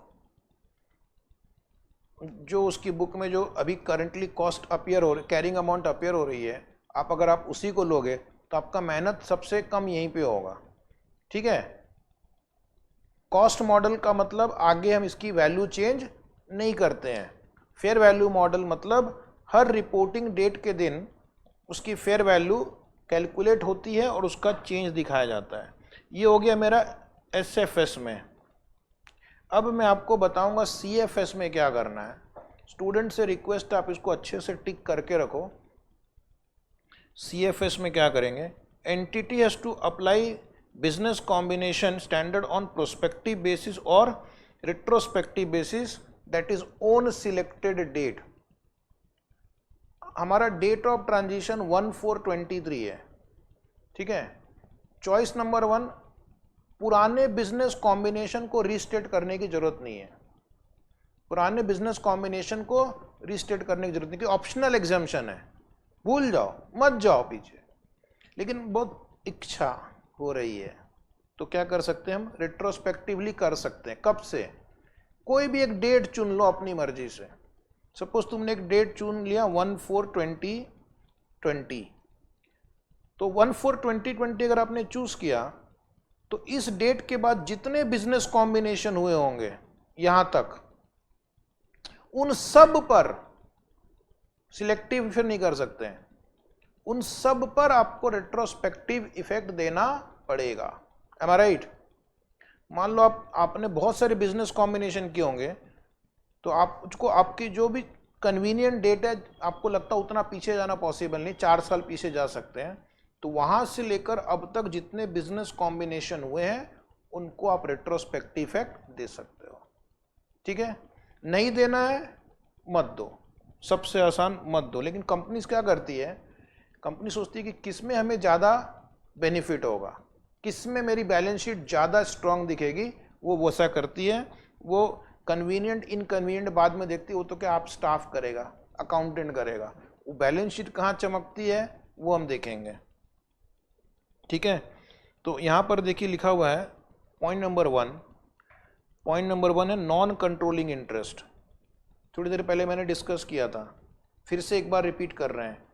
जो उसकी बुक में जो अभी करंटली कॉस्ट अपीयर हो, कैरिंग अमाउंट अपीयर हो रही है, अगर आप उसी को लोगे तो आपका मेहनत सबसे कम यहीं पे होगा, ठीक है। कॉस्ट मॉडल का मतलब आगे हम इसकी वैल्यू चेंज नहीं करते हैं। फेयर वैल्यू मॉडल मतलब हर रिपोर्टिंग डेट के दिन उसकी फेयर वैल्यू कैलकुलेट होती है और उसका चेंज दिखाया जाता है। ये हो गया मेरा एसएफएस में। अब मैं आपको बताऊंगा सीएफएस में क्या करना है। स्टूडेंट से रिक्वेस्ट है आप इसको अच्छे से टिक करके रखो। सीएफएस में क्या करेंगे, entity has to apply business combination standard on prospective basis और retrospective basis, that is on selected date. हमारा डेट ऑफ ट्रांजिशन 1423 है, ठीक है। चॉइस नंबर 1, पुराने बिजनेस कॉम्बिनेशन को रीस्टेट करने की जरूरत नहीं है, पुराने बिजनेस कॉम्बिनेशन को रीस्टेट करने की जरूरत नहीं, कि ऑप्शनल एग्जाम्पशन है, भूल जाओ, मत जाओ पीछे। लेकिन बहुत इच्छा हो रही है तो क्या कर सकते हैं हम, रेट्रोस्पेक्टिवली कर सकते हैं। कब से, कोई भी एक डेट चुन लो अपनी मर्जी से। सपोज तुमने एक डेट चुन लिया 14/20/20, तो 14/20/20 अगर आपने चूज किया तो इस डेट के बाद जितने बिजनेस कॉम्बिनेशन हुए होंगे यहां तक, उन सब पर सिलेक्टिव फिर नहीं कर सकते हैं, उन सब पर आपको रेट्रोस्पेक्टिव इफेक्ट देना पड़ेगा। एम आई राइट? मान लो आपने बहुत सारे बिजनेस कॉम्बिनेशन किए होंगे, तो आप उसको आपकी जो भी कन्वीनियंट डेट है, आपको लगता है उतना पीछे जाना पॉसिबल नहीं, 4 साल पीछे जा सकते हैं, तो वहां से लेकर अब तक जितने बिजनेस कॉम्बिनेशन हुए हैं उनको आप रेट्रोस्पेक्टिव इफेक्ट दे सकते हो। ठीक है? नहीं देना है मत दो, सबसे आसान मत दो। लेकिन कंपनीज क्या करती है, कंपनी सोचती है कि किस में हमें ज़्यादा बेनिफिट होगा, किस में मेरी बैलेंस शीट ज़्यादा स्ट्रांग दिखेगी, वो वैसा करती है। वो कन्वीनियंट इनकन्वीनियंट बाद में देखती है, वो तो क्या आप स्टाफ करेगा, अकाउंटेंट करेगा, वो बैलेंस शीट कहाँ चमकती है वो हम देखेंगे। ठीक है? तो यहाँ पर देखिए लिखा हुआ है पॉइंट नंबर 1 है नॉन कंट्रोलिंग इंटरेस्ट। थोड़ी देर पहले मैंने डिस्कस किया था, फिर से एक बार रिपीट कर रहे हैं।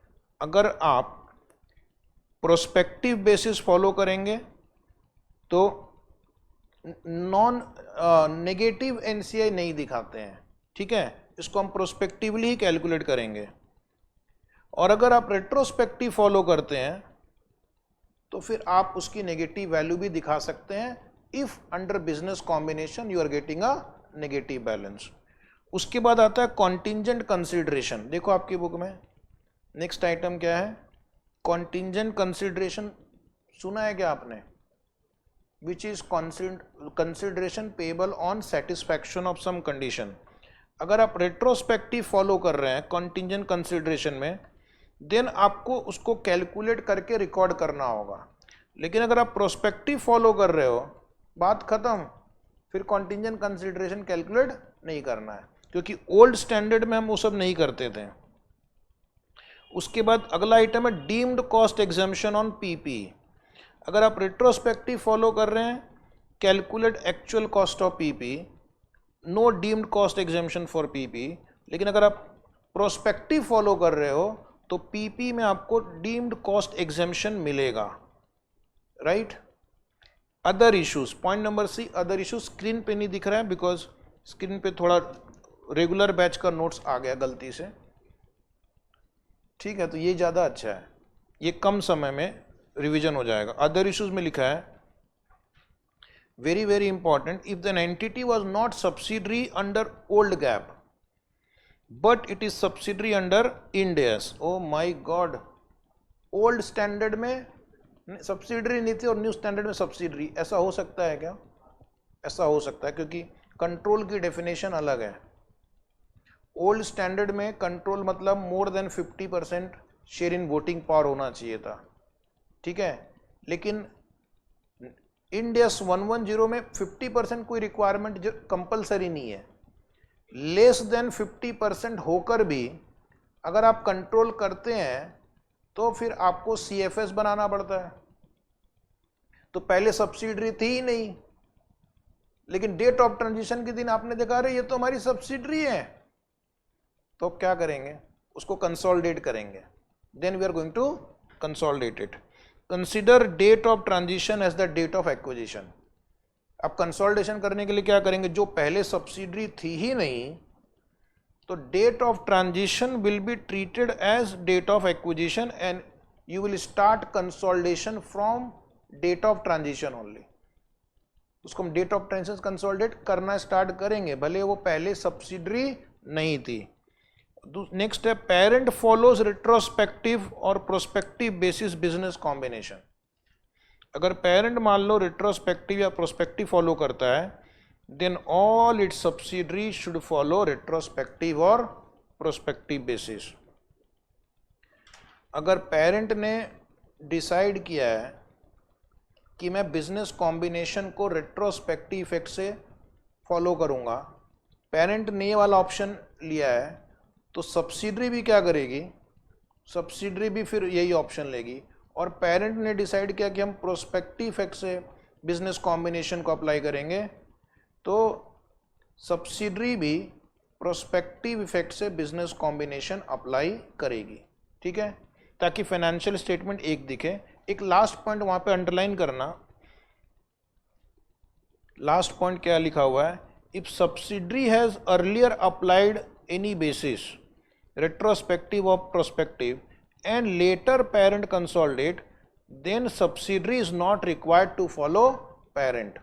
अगर आप प्रोस्पेक्टिव बेसिस फॉलो करेंगे तो नॉन नेगेटिव एनसीआई नहीं दिखाते हैं। ठीक है? इसको हम प्रोस्पेक्टिवली ही कैलकुलेट करेंगे। और अगर आप रेट्रोस्पेक्टिव फॉलो करते हैं तो फिर आप उसकी नेगेटिव वैल्यू भी दिखा सकते हैं, if under business combination you are getting a negative balance. उसके बाद आता है कॉन्टिंजेंट कंसिडरेशन। देखो आपकी बुक में नेक्स्ट आइटम क्या है, कॉन्टिंजेंट कंसिडरेशन। सुना है क्या आपने? Which is consideration payable on satisfaction of some condition. अगर आप रेट्रोस्पेक्टिव फॉलो कर रहे हैं कॉन्टिंजेंट कंसिडरेशन में, देन आपको उसको कैलकुलेट करके रिकॉर्ड करना होगा। लेकिन अगर आप प्रोस्पेक्टिव फॉलो कर रहे हो, बात खत्म, फिर कॉन्टिंजेंट कंसिडरेशन कैलकुलेट नहीं करना है, क्योंकि ओल्ड स्टैंडर्ड में हम वो सब नहीं करते थे। उसके बाद अगला आइटम है deemed cost exemption on PP. अगर आप रेट्रोस्पेक्टिव फॉलो कर रहे हैं, calculate actual cost of PP, no deemed cost exemption for PP. लेकिन अगर आप प्रोस्पेक्टिव फॉलो कर रहे हो तो पीपी में आपको डीम्ड कॉस्ट एग्जम्पशन मिलेगा। Right? Other issues, point number C, other issues. Screen पे नहीं दिख रहा है बिकॉज स्क्रीन पे थोड़ा रेगुलर बैच का नोट्स आ गया गलती से। ठीक है? तो ये ज़्यादा अच्छा है, ये कम समय में रिवीजन हो जाएगा। अदर इश्यूज में लिखा है very very important, if the entity was not subsidiary under old gap but it is subsidiary under end S. Oh my God, old standard में सब्सिडरी नहीं थी और न्यू स्टैंडर्ड में सब्सिडरी, ऐसा हो सकता है क्या? ऐसा हो सकता है, क्योंकि कंट्रोल की डेफिनेशन अलग है। ओल्ड स्टैंडर्ड में कंट्रोल मतलब more than 50% share in voting power होना चाहिए था। ठीक है? लेकिन इंड एस 110 में 50% कोई रिक्वायरमेंट कंपलसरी नहीं है। लेस देन 50% होकर भी अगर आप कंट्रोल करते हैं तो फिर आपको सीएफएस बनाना पड़ता है। तो पहले सब्सिडरी थी ही नहीं, लेकिन डेट ऑफ ट्रांजिशन के दिन आपने देखा रहे ये तो हमारी सब्सिडरी है, तो क्या करेंगे? उसको कंसोलिडेट करेंगे। Then we are going to consolidate it. Consider date of transition as the date of acquisition. अब कंसोलिडेशन करने के लिए क्या करेंगे? जो पहले सब्सिडरी थी ही नहीं, तो date of transition will be treated as date of acquisition and you will start consolidation from date of transition only. उसको हम डेट ऑफ ट्रांजिशन कंसोलिडेट करना स्टार्ट करेंगे, भले वो पहले सब्सिडरी नहीं थी। नेक्स्ट है पेरेंट फॉलोज रिट्रोस्पेक्टिव और प्रोस्पेक्टिव बेसिस बिजनेस कॉम्बिनेशन। अगर पेरेंट मान लो रिट्रोस्पेक्टिव या प्रोस्पेक्टिव फॉलो करता है, then all its subsidiary should follow retrospective और प्रोस्पेक्टिव बेसिस। अगर पेरेंट ने डिसाइड किया है कि मैं बिजनेस कॉम्बिनेशन को रेट्रोस्पेक्टिव इफेक्ट से फॉलो करूंगा, पेरेंट ने ये वाला ऑप्शन लिया है, तो सब्सिडरी भी क्या करेगी? सब्सिडरी भी फिर यही ऑप्शन लेगी। और पेरेंट ने डिसाइड किया कि हम प्रोस्पेक्टिव इफेक्ट से बिजनेस कॉम्बिनेशन को अप्लाई करेंगे, तो सब्सिडरी भी प्रोस्पेक्टिव इफेक्ट से बिजनेस कॉम्बिनेशन अप्लाई करेगी। ठीक है? ताकि फाइनेंशियल स्टेटमेंट एक दिखे। एक लास्ट पॉइंट वहाँ पे अंडरलाइन करना, लास्ट पॉइंट क्या लिखा हुआ है, if subsidiary has earlier applied any basis retrospective of prospective and later parent consolidate then subsidiary is not required to follow parent.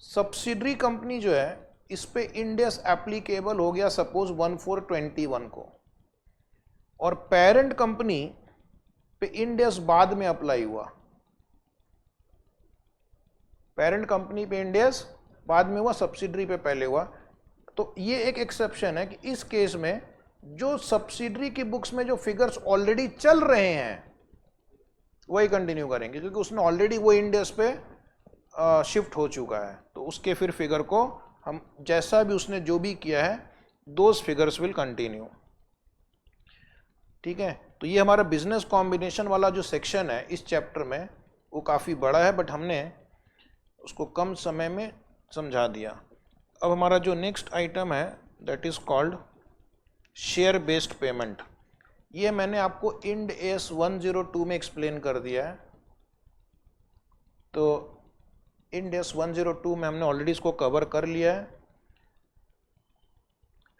Subsidiary company जो है इस पे इंडेस एप्लीकेबल हो गया सपोज 1421 को, और पेरेंट कंपनी पे इंडेस बाद में अप्लाई हुआ, पेरेंट कंपनी पे इंडेस बाद में हुआ, सब्सिडरी पे पहले हुआ। तो ये एक एक्सेप्शन है कि इस केस में जो सब्सिडरी की बुक्स में जो फिगर्स ऑलरेडी चल रहे हैं वही कंटिन्यू करेंगे, क्योंकि उसने ऑलरेडी वो इंडेस पे शिफ्ट हो चुका है, तो उसके फिर फिगर को हम जैसा भी उसने जो भी किया है दोज फिगर्स विल कंटिन्यू। ठीक है, तो ये हमारा बिजनेस कॉम्बिनेशन वाला जो सेक्शन है इस चैप्टर में वो काफ़ी बड़ा है, बट हमने उसको कम समय में समझा दिया। अब हमारा जो नेक्स्ट आइटम है that is called share based payment. ये मैंने आपको इंड एस 102 में एक्सप्लेन कर दिया है, तो इंड एस 102 में हमने ऑलरेडी इसको कवर कर लिया है।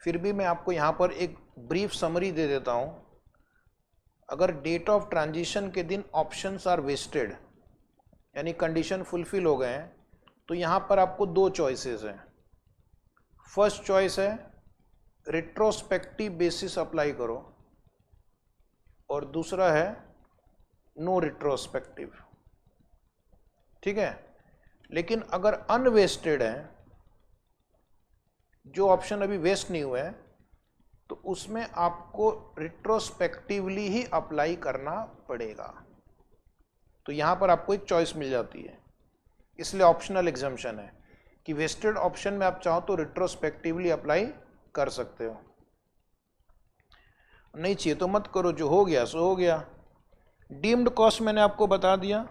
फिर भी मैं आपको यहाँ पर एक ब्रीफ समरी दे देता हूँ। अगर डेट ऑफ ट्रांजिशन के दिन ऑप्शंस आर वेस्टेड यानी कंडीशन फुलफिल हो गए हैं, तो यहाँ पर आपको दो चॉइसेस हैं। फर्स्ट चॉइस है रिट्रोस्पेक्टिव बेसिस अप्लाई करो, और दूसरा है नो रिट्रोस्पेक्टिव। ठीक है, लेकिन अगर अनवेस्टेड है, जो ऑप्शन अभी वेस्ट नहीं हुए हैं, तो उसमें आपको रिट्रोस्पेक्टिवली ही अप्लाई करना पड़ेगा। तो यहाँ पर आपको एक चॉइस मिल जाती है, इसलिए ऑप्शनल एग्जम्पशन है कि वेस्टेड ऑप्शन में आप चाहो तो रिट्रोस्पेक्टिवली अप्लाई कर सकते हो, नहीं चाहिए तो मत करो, जो हो गया सो हो गया। डीम्ड कॉस्ट मैंने आपको बता दिया।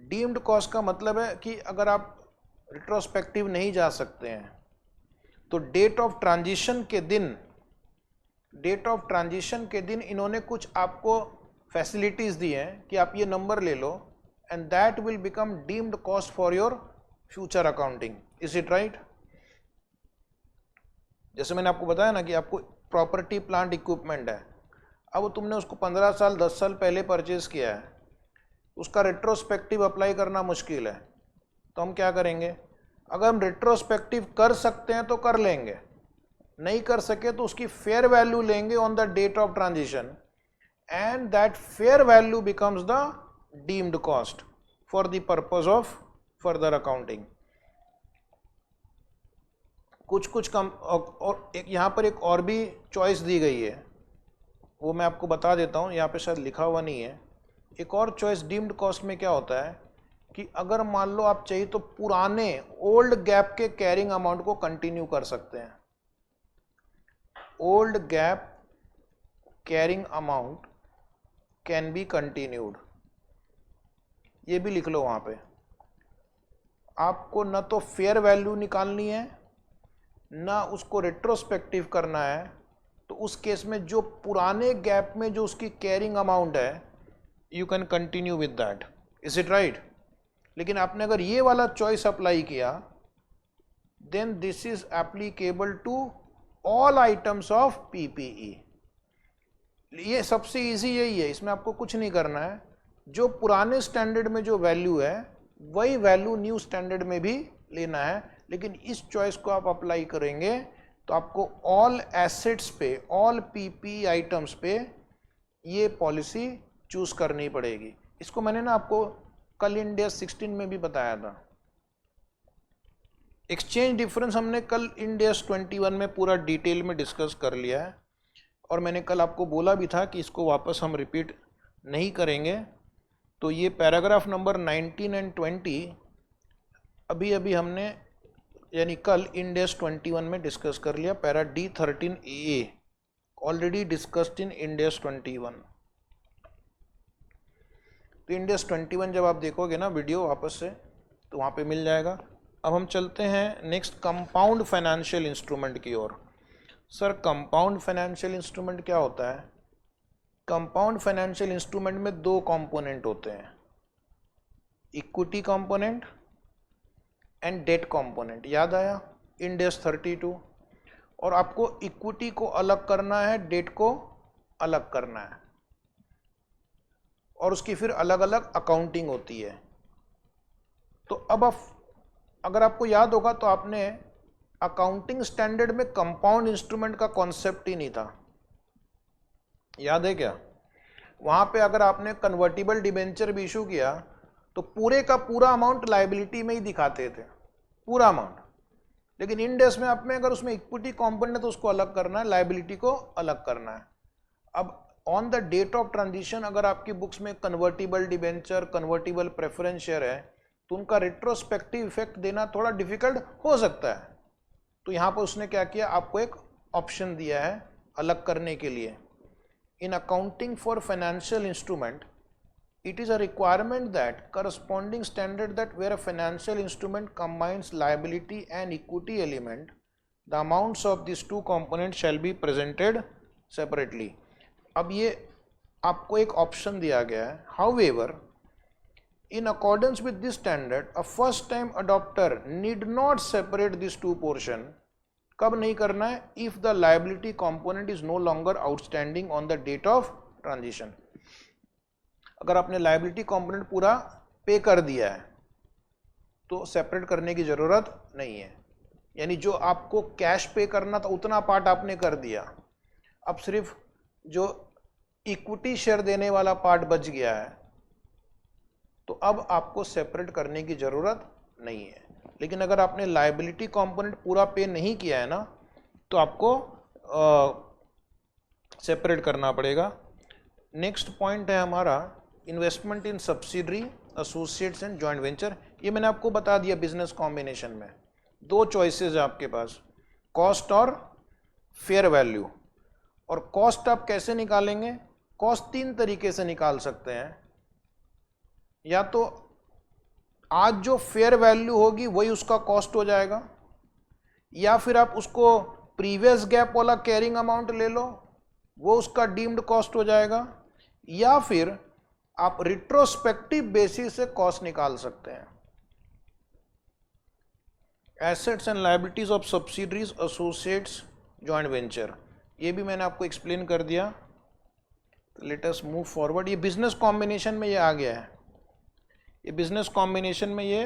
डीम्ड कॉस्ट का मतलब है कि अगर आप रिट्रोस्पेक्टिव नहीं जा सकते हैं तो डेट ऑफ ट्रांजिशन के दिन इन्होंने कुछ आपको फैसिलिटीज दी हैं कि आप ये नंबर ले लो and that will become deemed cost for your future accounting. Is it right? जैसे मैंने आपको बताया ना कि आपको प्रॉपर्टी प्लांट इक्विपमेंट है, अब तुमने उसको 15 साल 10 साल पहले परचेज किया है, उसका रेट्रोस्पेक्टिव अप्लाई करना मुश्किल है, तो हम क्या करेंगे? अगर हम रेट्रोस्पेक्टिव कर सकते हैं तो कर लेंगे, नहीं कर सके तो उसकी फेयर वैल्यू लेंगे on the date of transition, and that fair value becomes the deemed cost for the purpose of further accounting. कुछ कम, और एक यहाँ पर एक और भी चॉइस दी गई है, वो मैं आपको बता देता हूँ, यहाँ पे शायद लिखा हुआ नहीं है। एक और चॉइस डीम्ड कॉस्ट में क्या होता है कि अगर मान लो आप चाहिए तो पुराने ओल्ड गैप के कैरिंग अमाउंट को कंटिन्यू कर सकते हैं। Old gap carrying amount can be continued, ये भी लिख लो वहाँ पे। आपको न तो फेयर वैल्यू निकालनी है ना उसको रेट्रोस्पेक्टिव करना है, तो उस केस में जो पुराने गैप में जो उसकी कैरिंग अमाउंट है you can continue with that. Is it right? लेकिन आपने अगर ये वाला चॉइस अप्लाई किया then this is applicable to all items of PPE. ये सबसे इजी यही है, इसमें आपको कुछ नहीं करना है, जो पुराने स्टैंडर्ड में जो वैल्यू है वही वैल्यू न्यू स्टैंडर्ड में भी लेना है। लेकिन इस चॉइस को आप अप्लाई करेंगे तो आपको ऑल एसेट्स पे, ऑल पीपी आइटम्स पे ये पॉलिसी चूज करनी पड़ेगी। इसको मैंने ना आपको कल इंडिया 16 में भी बताया था। एक्सचेंज डिफरेंस हमने कल इंडिया 21 में पूरा डिटेल में डिस्कस कर लिया है, और मैंने कल आपको बोला भी था कि इसको वापस हम रिपीट नहीं करेंगे। तो ये पैराग्राफ नंबर 19 एंड 20 अभी हमने यानी कल इंडेस 21 में डिस्कस कर लिया। Para D13 AA already discussed in Ind AS 21। तो इंडेस 21 जब आप देखोगे ना वीडियो वापस से तो वहाँ पे मिल जाएगा। अब हम चलते हैं नेक्स्ट कंपाउंड फाइनेंशियल इंस्ट्रूमेंट की ओर। सर कंपाउंड फाइनेंशियल इंस्ट्रूमेंट क्या होता है? कंपाउंड फाइनेंशियल इंस्ट्रूमेंट में दो कंपोनेंट होते हैं, equity component and debt component, याद आया, इंड एस 32। और आपको इक्विटी को अलग करना है, डेट को अलग करना है, और उसकी फिर अलग अलग अकाउंटिंग होती है। तो अब अगर आपको याद होगा तो आपने अकाउंटिंग स्टैंडर्ड में कंपाउंड इंस्ट्रूमेंट का कॉन्सेप्ट ही नहीं था, याद है क्या? वहां पे अगर आपने कन्वर्टिबल डिबेंचर भी इशू किया तो पूरे का पूरा अमाउंट लायबिलिटी में ही दिखाते थे, पूरा अमाउंट। लेकिन इंड एस में आप में अगर उसमें इक्विटी कंपोनेंट है तो उसको अलग करना है, लायबिलिटी को अलग करना है। अब on the date of transition अगर आपकी बुक्स में convertible debenture, convertible preference share है तो उनका रिट्रोस्पेक्टिव इफेक्ट देना थोड़ा डिफिकल्ट हो सकता है। तो यहाँ पर उसने क्या किया, आपको एक ऑप्शन दिया है अलग करने के लिए। In accounting for financial instrument it is a requirement that corresponding standard that where a financial instrument combines liability and equity element, the amounts of these two components shall be presented separately. अब ये आपको एक option दिया गया है, however in accordance with this standard a first time adopter need not separate these two portion. कब नहीं करना है? if the liability component is no longer outstanding on the date of transition. अगर आपने लायबिलिटी कंपोनेंट पूरा पे कर दिया है तो सेपरेट करने की जरूरत नहीं है, यानी जो आपको कैश पे करना था उतना पार्ट आपने कर दिया, अब सिर्फ जो इक्विटी शेयर देने वाला पार्ट बच गया है तो अब आपको सेपरेट करने की जरूरत नहीं है। लेकिन अगर आपने लायबिलिटी कंपोनेंट पूरा पे नहीं किया है ना तो आपको सेपरेट करना पड़ेगा। नेक्स्ट पॉइंट है हमारा investment in subsidiary, associates and joint venture. ये मैंने आपको बता दिया बिजनेस कॉम्बिनेशन में दो चॉइसेस है आपके पास, कॉस्ट और फेयर वैल्यू। और कॉस्ट आप कैसे निकालेंगे? कॉस्ट तीन तरीके से निकाल सकते हैं, या तो आज जो फेयर वैल्यू होगी वही उसका कॉस्ट हो जाएगा, या फिर आप उसको प्रीवियस गैप वाला कैरिंग अमाउंट ले लो, वो उसका डीम्ड कॉस्ट हो जाएगा, या फिर आप रिट्रोस्पेक्टिव बेसिस से कॉस्ट निकाल सकते हैं। Assets and liabilities of subsidiaries, associates, joint venture, ये भी मैंने आपको एक्सप्लेन कर दिया। Let us move forward. ये बिजनेस कॉम्बिनेशन में ये आ गया है, ये बिजनेस कॉम्बिनेशन में ये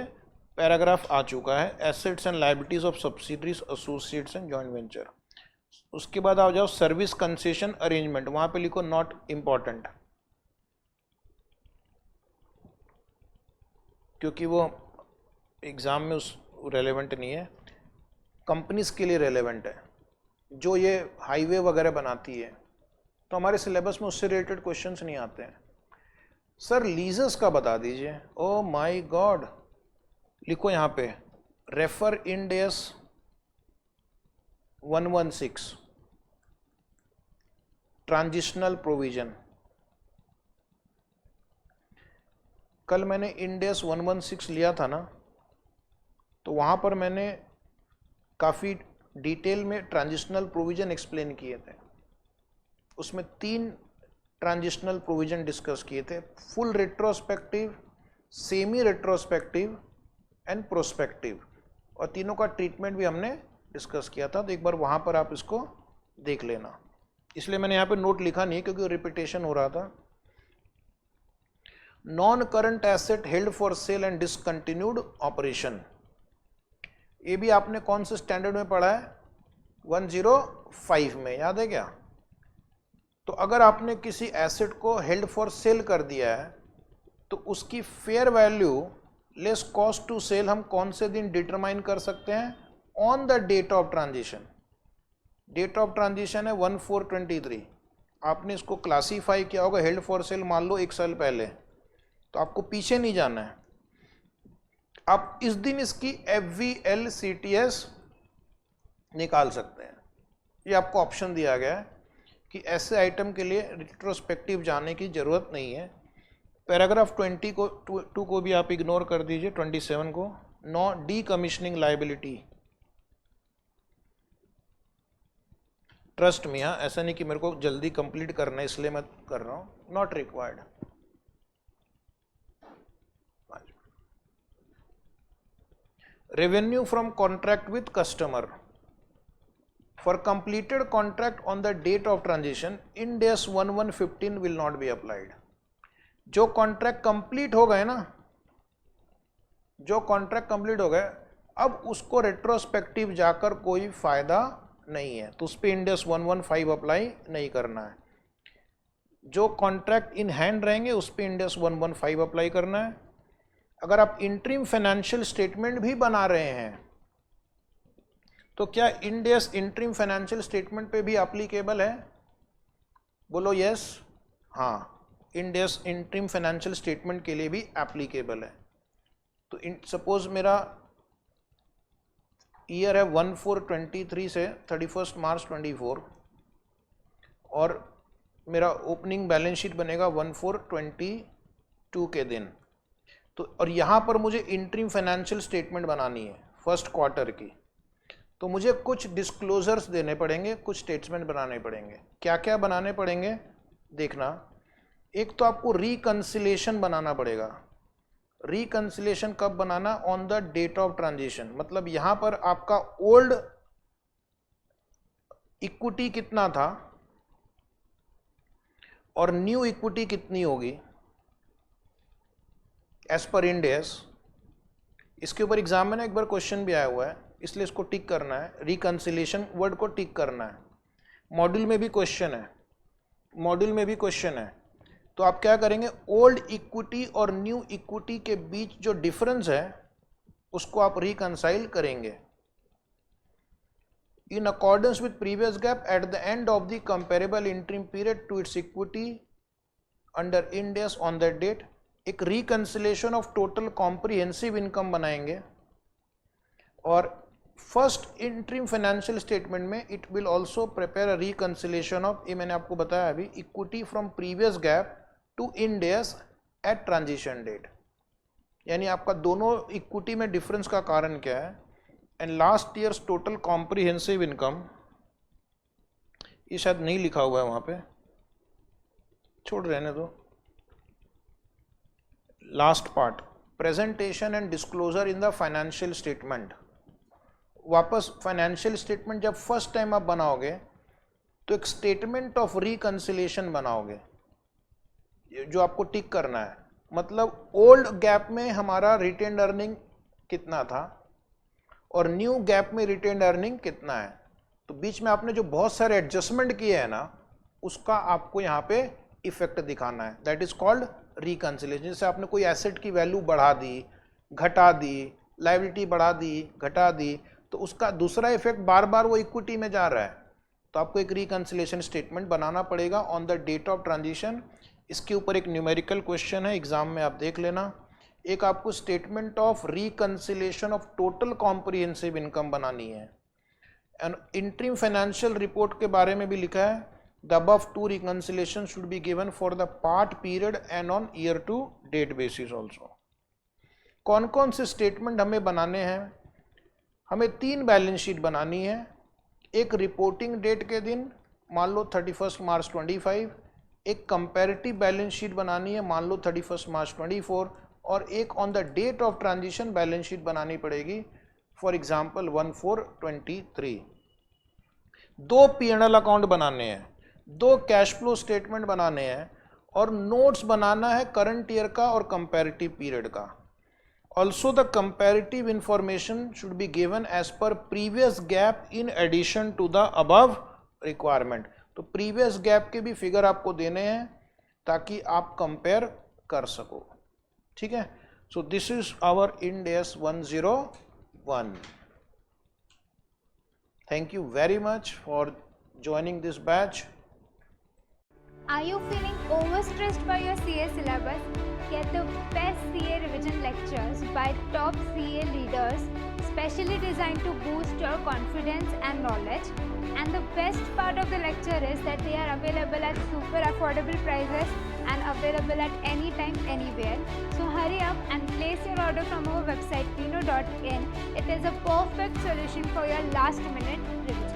पैराग्राफ आ चुका है, assets and liabilities of subsidiaries, associates and joint venture. उसके बाद आ जाओ सर्विस कंसेशन अरेंजमेंट, वहां पे लिखो नॉट इंपॉर्टेंट, क्योंकि वो एग्ज़ाम में उस रेलेवेंट नहीं है, कंपनीज के लिए रेलेवेंट है जो ये हाईवे वगैरह बनाती है, तो हमारे सिलेबस में उससे रिलेटेड क्वेश्चंस नहीं आते हैं। सर लीजेस का बता दीजिए। ओ माय गॉड, लिखो यहाँ पे refer end S 116 transitional provision. कल मैंने इंड एस 116 लिया था ना, तो वहाँ पर मैंने काफ़ी डिटेल में ट्रांजिशनल प्रोविज़न एक्सप्लेन किए थे। उसमें तीन ट्रांजिशनल प्रोविज़न डिस्कस किए थे, full retrospective, semi retrospective and prospective, और तीनों का ट्रीटमेंट भी हमने डिस्कस किया था। तो एक बार वहाँ पर आप इसको देख लेना, इसलिए मैंने यहाँ पे नोट लिखा नहीं क्योंकि रिपीटेशन हो रहा था। Non current asset held for sale and discontinued operation, ये भी आपने कौन से स्टैंडर्ड में पढ़ा है? 105 में, याद है क्या? तो अगर आपने किसी एसेट को हेल्ड फॉर सेल कर दिया है तो उसकी fair value less cost to sell हम कौन से दिन डिटरमाइन कर सकते हैं? On the date of transition. Date of transition है 1423, आपने इसको क्लासीफाई किया होगा हेल्ड फॉर सेल मान लो 1 साल पहले, तो आपको पीछे नहीं जाना है, आप इस दिन इसकी FVLCTS निकाल सकते हैं। ये आपको ऑप्शन दिया गया है कि ऐसे आइटम के लिए रिट्रोस्पेक्टिव जाने की जरूरत नहीं है। पैराग्राफ 20 को 2 को भी आप इग्नोर कर दीजिए, 27 को। No decommissioning liability, trust में, हाँ ऐसा नहीं कि मेरे को जल्दी कंप्लीट करना है इसलिए मैं कर रहा हूँ, not required. revenue from contract with customer. For completed contract on the date of transition, Ind AS 1115 will not be applied. जो कॉन्ट्रैक्ट कंप्लीट हो गए ना, जो कॉन्ट्रैक्ट कंप्लीट हो गए, अब उसको रेट्रोस्पेक्टिव जाकर कोई फायदा नहीं है, तो उस पर Ind AS 115 अप्लाई नहीं करना है. जो कॉन्ट्रैक्ट इन हैंड रहेंगे उस पर Ind AS 115 अप्लाई करना है. अगर आप इंटरिम फाइनेंशियल स्टेटमेंट भी बना रहे हैं तो क्या Ind AS interim financial statement पे भी एप्लीकेबल है? बोलो यस. हाँ, Ind AS interim financial statement के लिए भी एप्लीकेबल है. तो सपोज मेरा ईयर है 1423 से 31 मार्च 24 और मेरा ओपनिंग बैलेंस शीट बनेगा 1422 के दिन. तो और यहाँ पर मुझे इंटरिम फाइनेंशियल स्टेटमेंट बनानी है फर्स्ट क्वार्टर की, तो मुझे कुछ डिस्क्लोजर्स देने पड़ेंगे, कुछ स्टेटमेंट बनाने पड़ेंगे. क्या क्या बनाने पड़ेंगे देखना. एक तो आपको रिकंसिलेशन बनाना पड़ेगा. रिकंसिलेशन कब बनाना? On the date of transition. मतलब यहाँ पर आपका ओल्ड इक्विटी कितना था और न्यू इक्विटी कितनी होगी एज पर Ind AS. इसके ऊपर एग्जाम में ना एक बार क्वेश्चन भी आया हुआ है, इसलिए इसको टिक करना है. रिकंसिलेशन वर्ड को टिक करना है. मॉड्यूल में भी क्वेश्चन है, मॉड्यूल में भी क्वेश्चन है. तो आप क्या करेंगे, ओल्ड इक्विटी और न्यू इक्विटी के बीच जो डिफरेंस है उसको आप रिकंसाइल करेंगे. In accordance with previous GAAP at the end of the comparable interim period to its equity under Ind AS on that date. एक reconciliation of total comprehensive income बनाएंगे. और फर्स्ट इंटरिम फाइनेंशियल स्टेटमेंट में it will also prepare a reconciliation of, ये मैंने आपको बताया अभी, equity from previous GAAP to Ind AS at transition date. यानी आपका दोनों इक्विटी में डिफरेंस का कारण क्या है. And last years total comprehensive income, ये शायद नहीं लिखा हुआ है वहाँ पे, छोड़ रहने दो. Last part, presentation and disclosure in the financial statement. वापस फाइनेंशियल स्टेटमेंट जब फर्स्ट टाइम आप बनाओगे तो एक स्टेटमेंट ऑफ रिकंसिलेशन बनाओगे जो आपको टिक करना है. मतलब ओल्ड गैप में हमारा रिटेन्ड अर्निंग कितना था और न्यू गैप में रिटेन्ड अर्निंग कितना है. तो बीच में आपने जो बहुत सारे एडजस्टमेंट किए हैं ना, उसका आपको यहाँ पे इफेक्ट दिखाना है. That is called reconciliation. जैसे आपने कोई एसेट की वैल्यू बढ़ा दी, घटा दी, लायबिलिटी बढ़ा दी, घटा दी, तो उसका दूसरा इफेक्ट बार बार वो इक्विटी में जा रहा है. तो आपको एक रिकंसिलेशन स्टेटमेंट बनाना पड़ेगा on the date of transition. इसके ऊपर एक न्यूमेरिकल क्वेश्चन है, एग्जाम में आप देख लेना. एक आपको statement of reconciliation of total comprehensive income बनानी है. एंड इंटरिम फाइनेंशियल रिपोर्ट के बारे में भी लिखा है, the above two reconciliation should be given for the part period and on year to date basis also. कौन कौन से स्टेटमेंट हमें बनाने हैं? हमें 3 बैलेंस शीट बनानी है. एक रिपोर्टिंग डेट के दिन, मान लो 31 मार्च 25, एक कंपैरेटिव बैलेंस शीट बनानी है, मान लो 31 मार्च 24, और एक on the date of transition balance sheet बनानी पड़ेगी, फॉर एग्जांपल 1423. 2 P&L अकाउंट बनाने हैं, 2 कैश फ्लो स्टेटमेंट बनाने हैं और नोट्स बनाना है करंट ईयर का और कंपैरेटिव पीरियड का. Also the comparative information should be given as per previous gap in addition to the above requirement. तो previous gap के भी फिगर आपको देने हैं ताकि आप कंपेयर कर सको. ठीक है. So this is our Ind AS 101. Thank you very much for joining this batch. Are you feeling overstressed by your CA syllabus? Get the best CA revision lectures by top CA leaders, specially designed to boost your confidence and knowledge. And the best part of the lecture is that they are available at super affordable prices and available at any time, anywhere. So hurry up and place your order from our website pino.in. It is a perfect solution for your last minute review.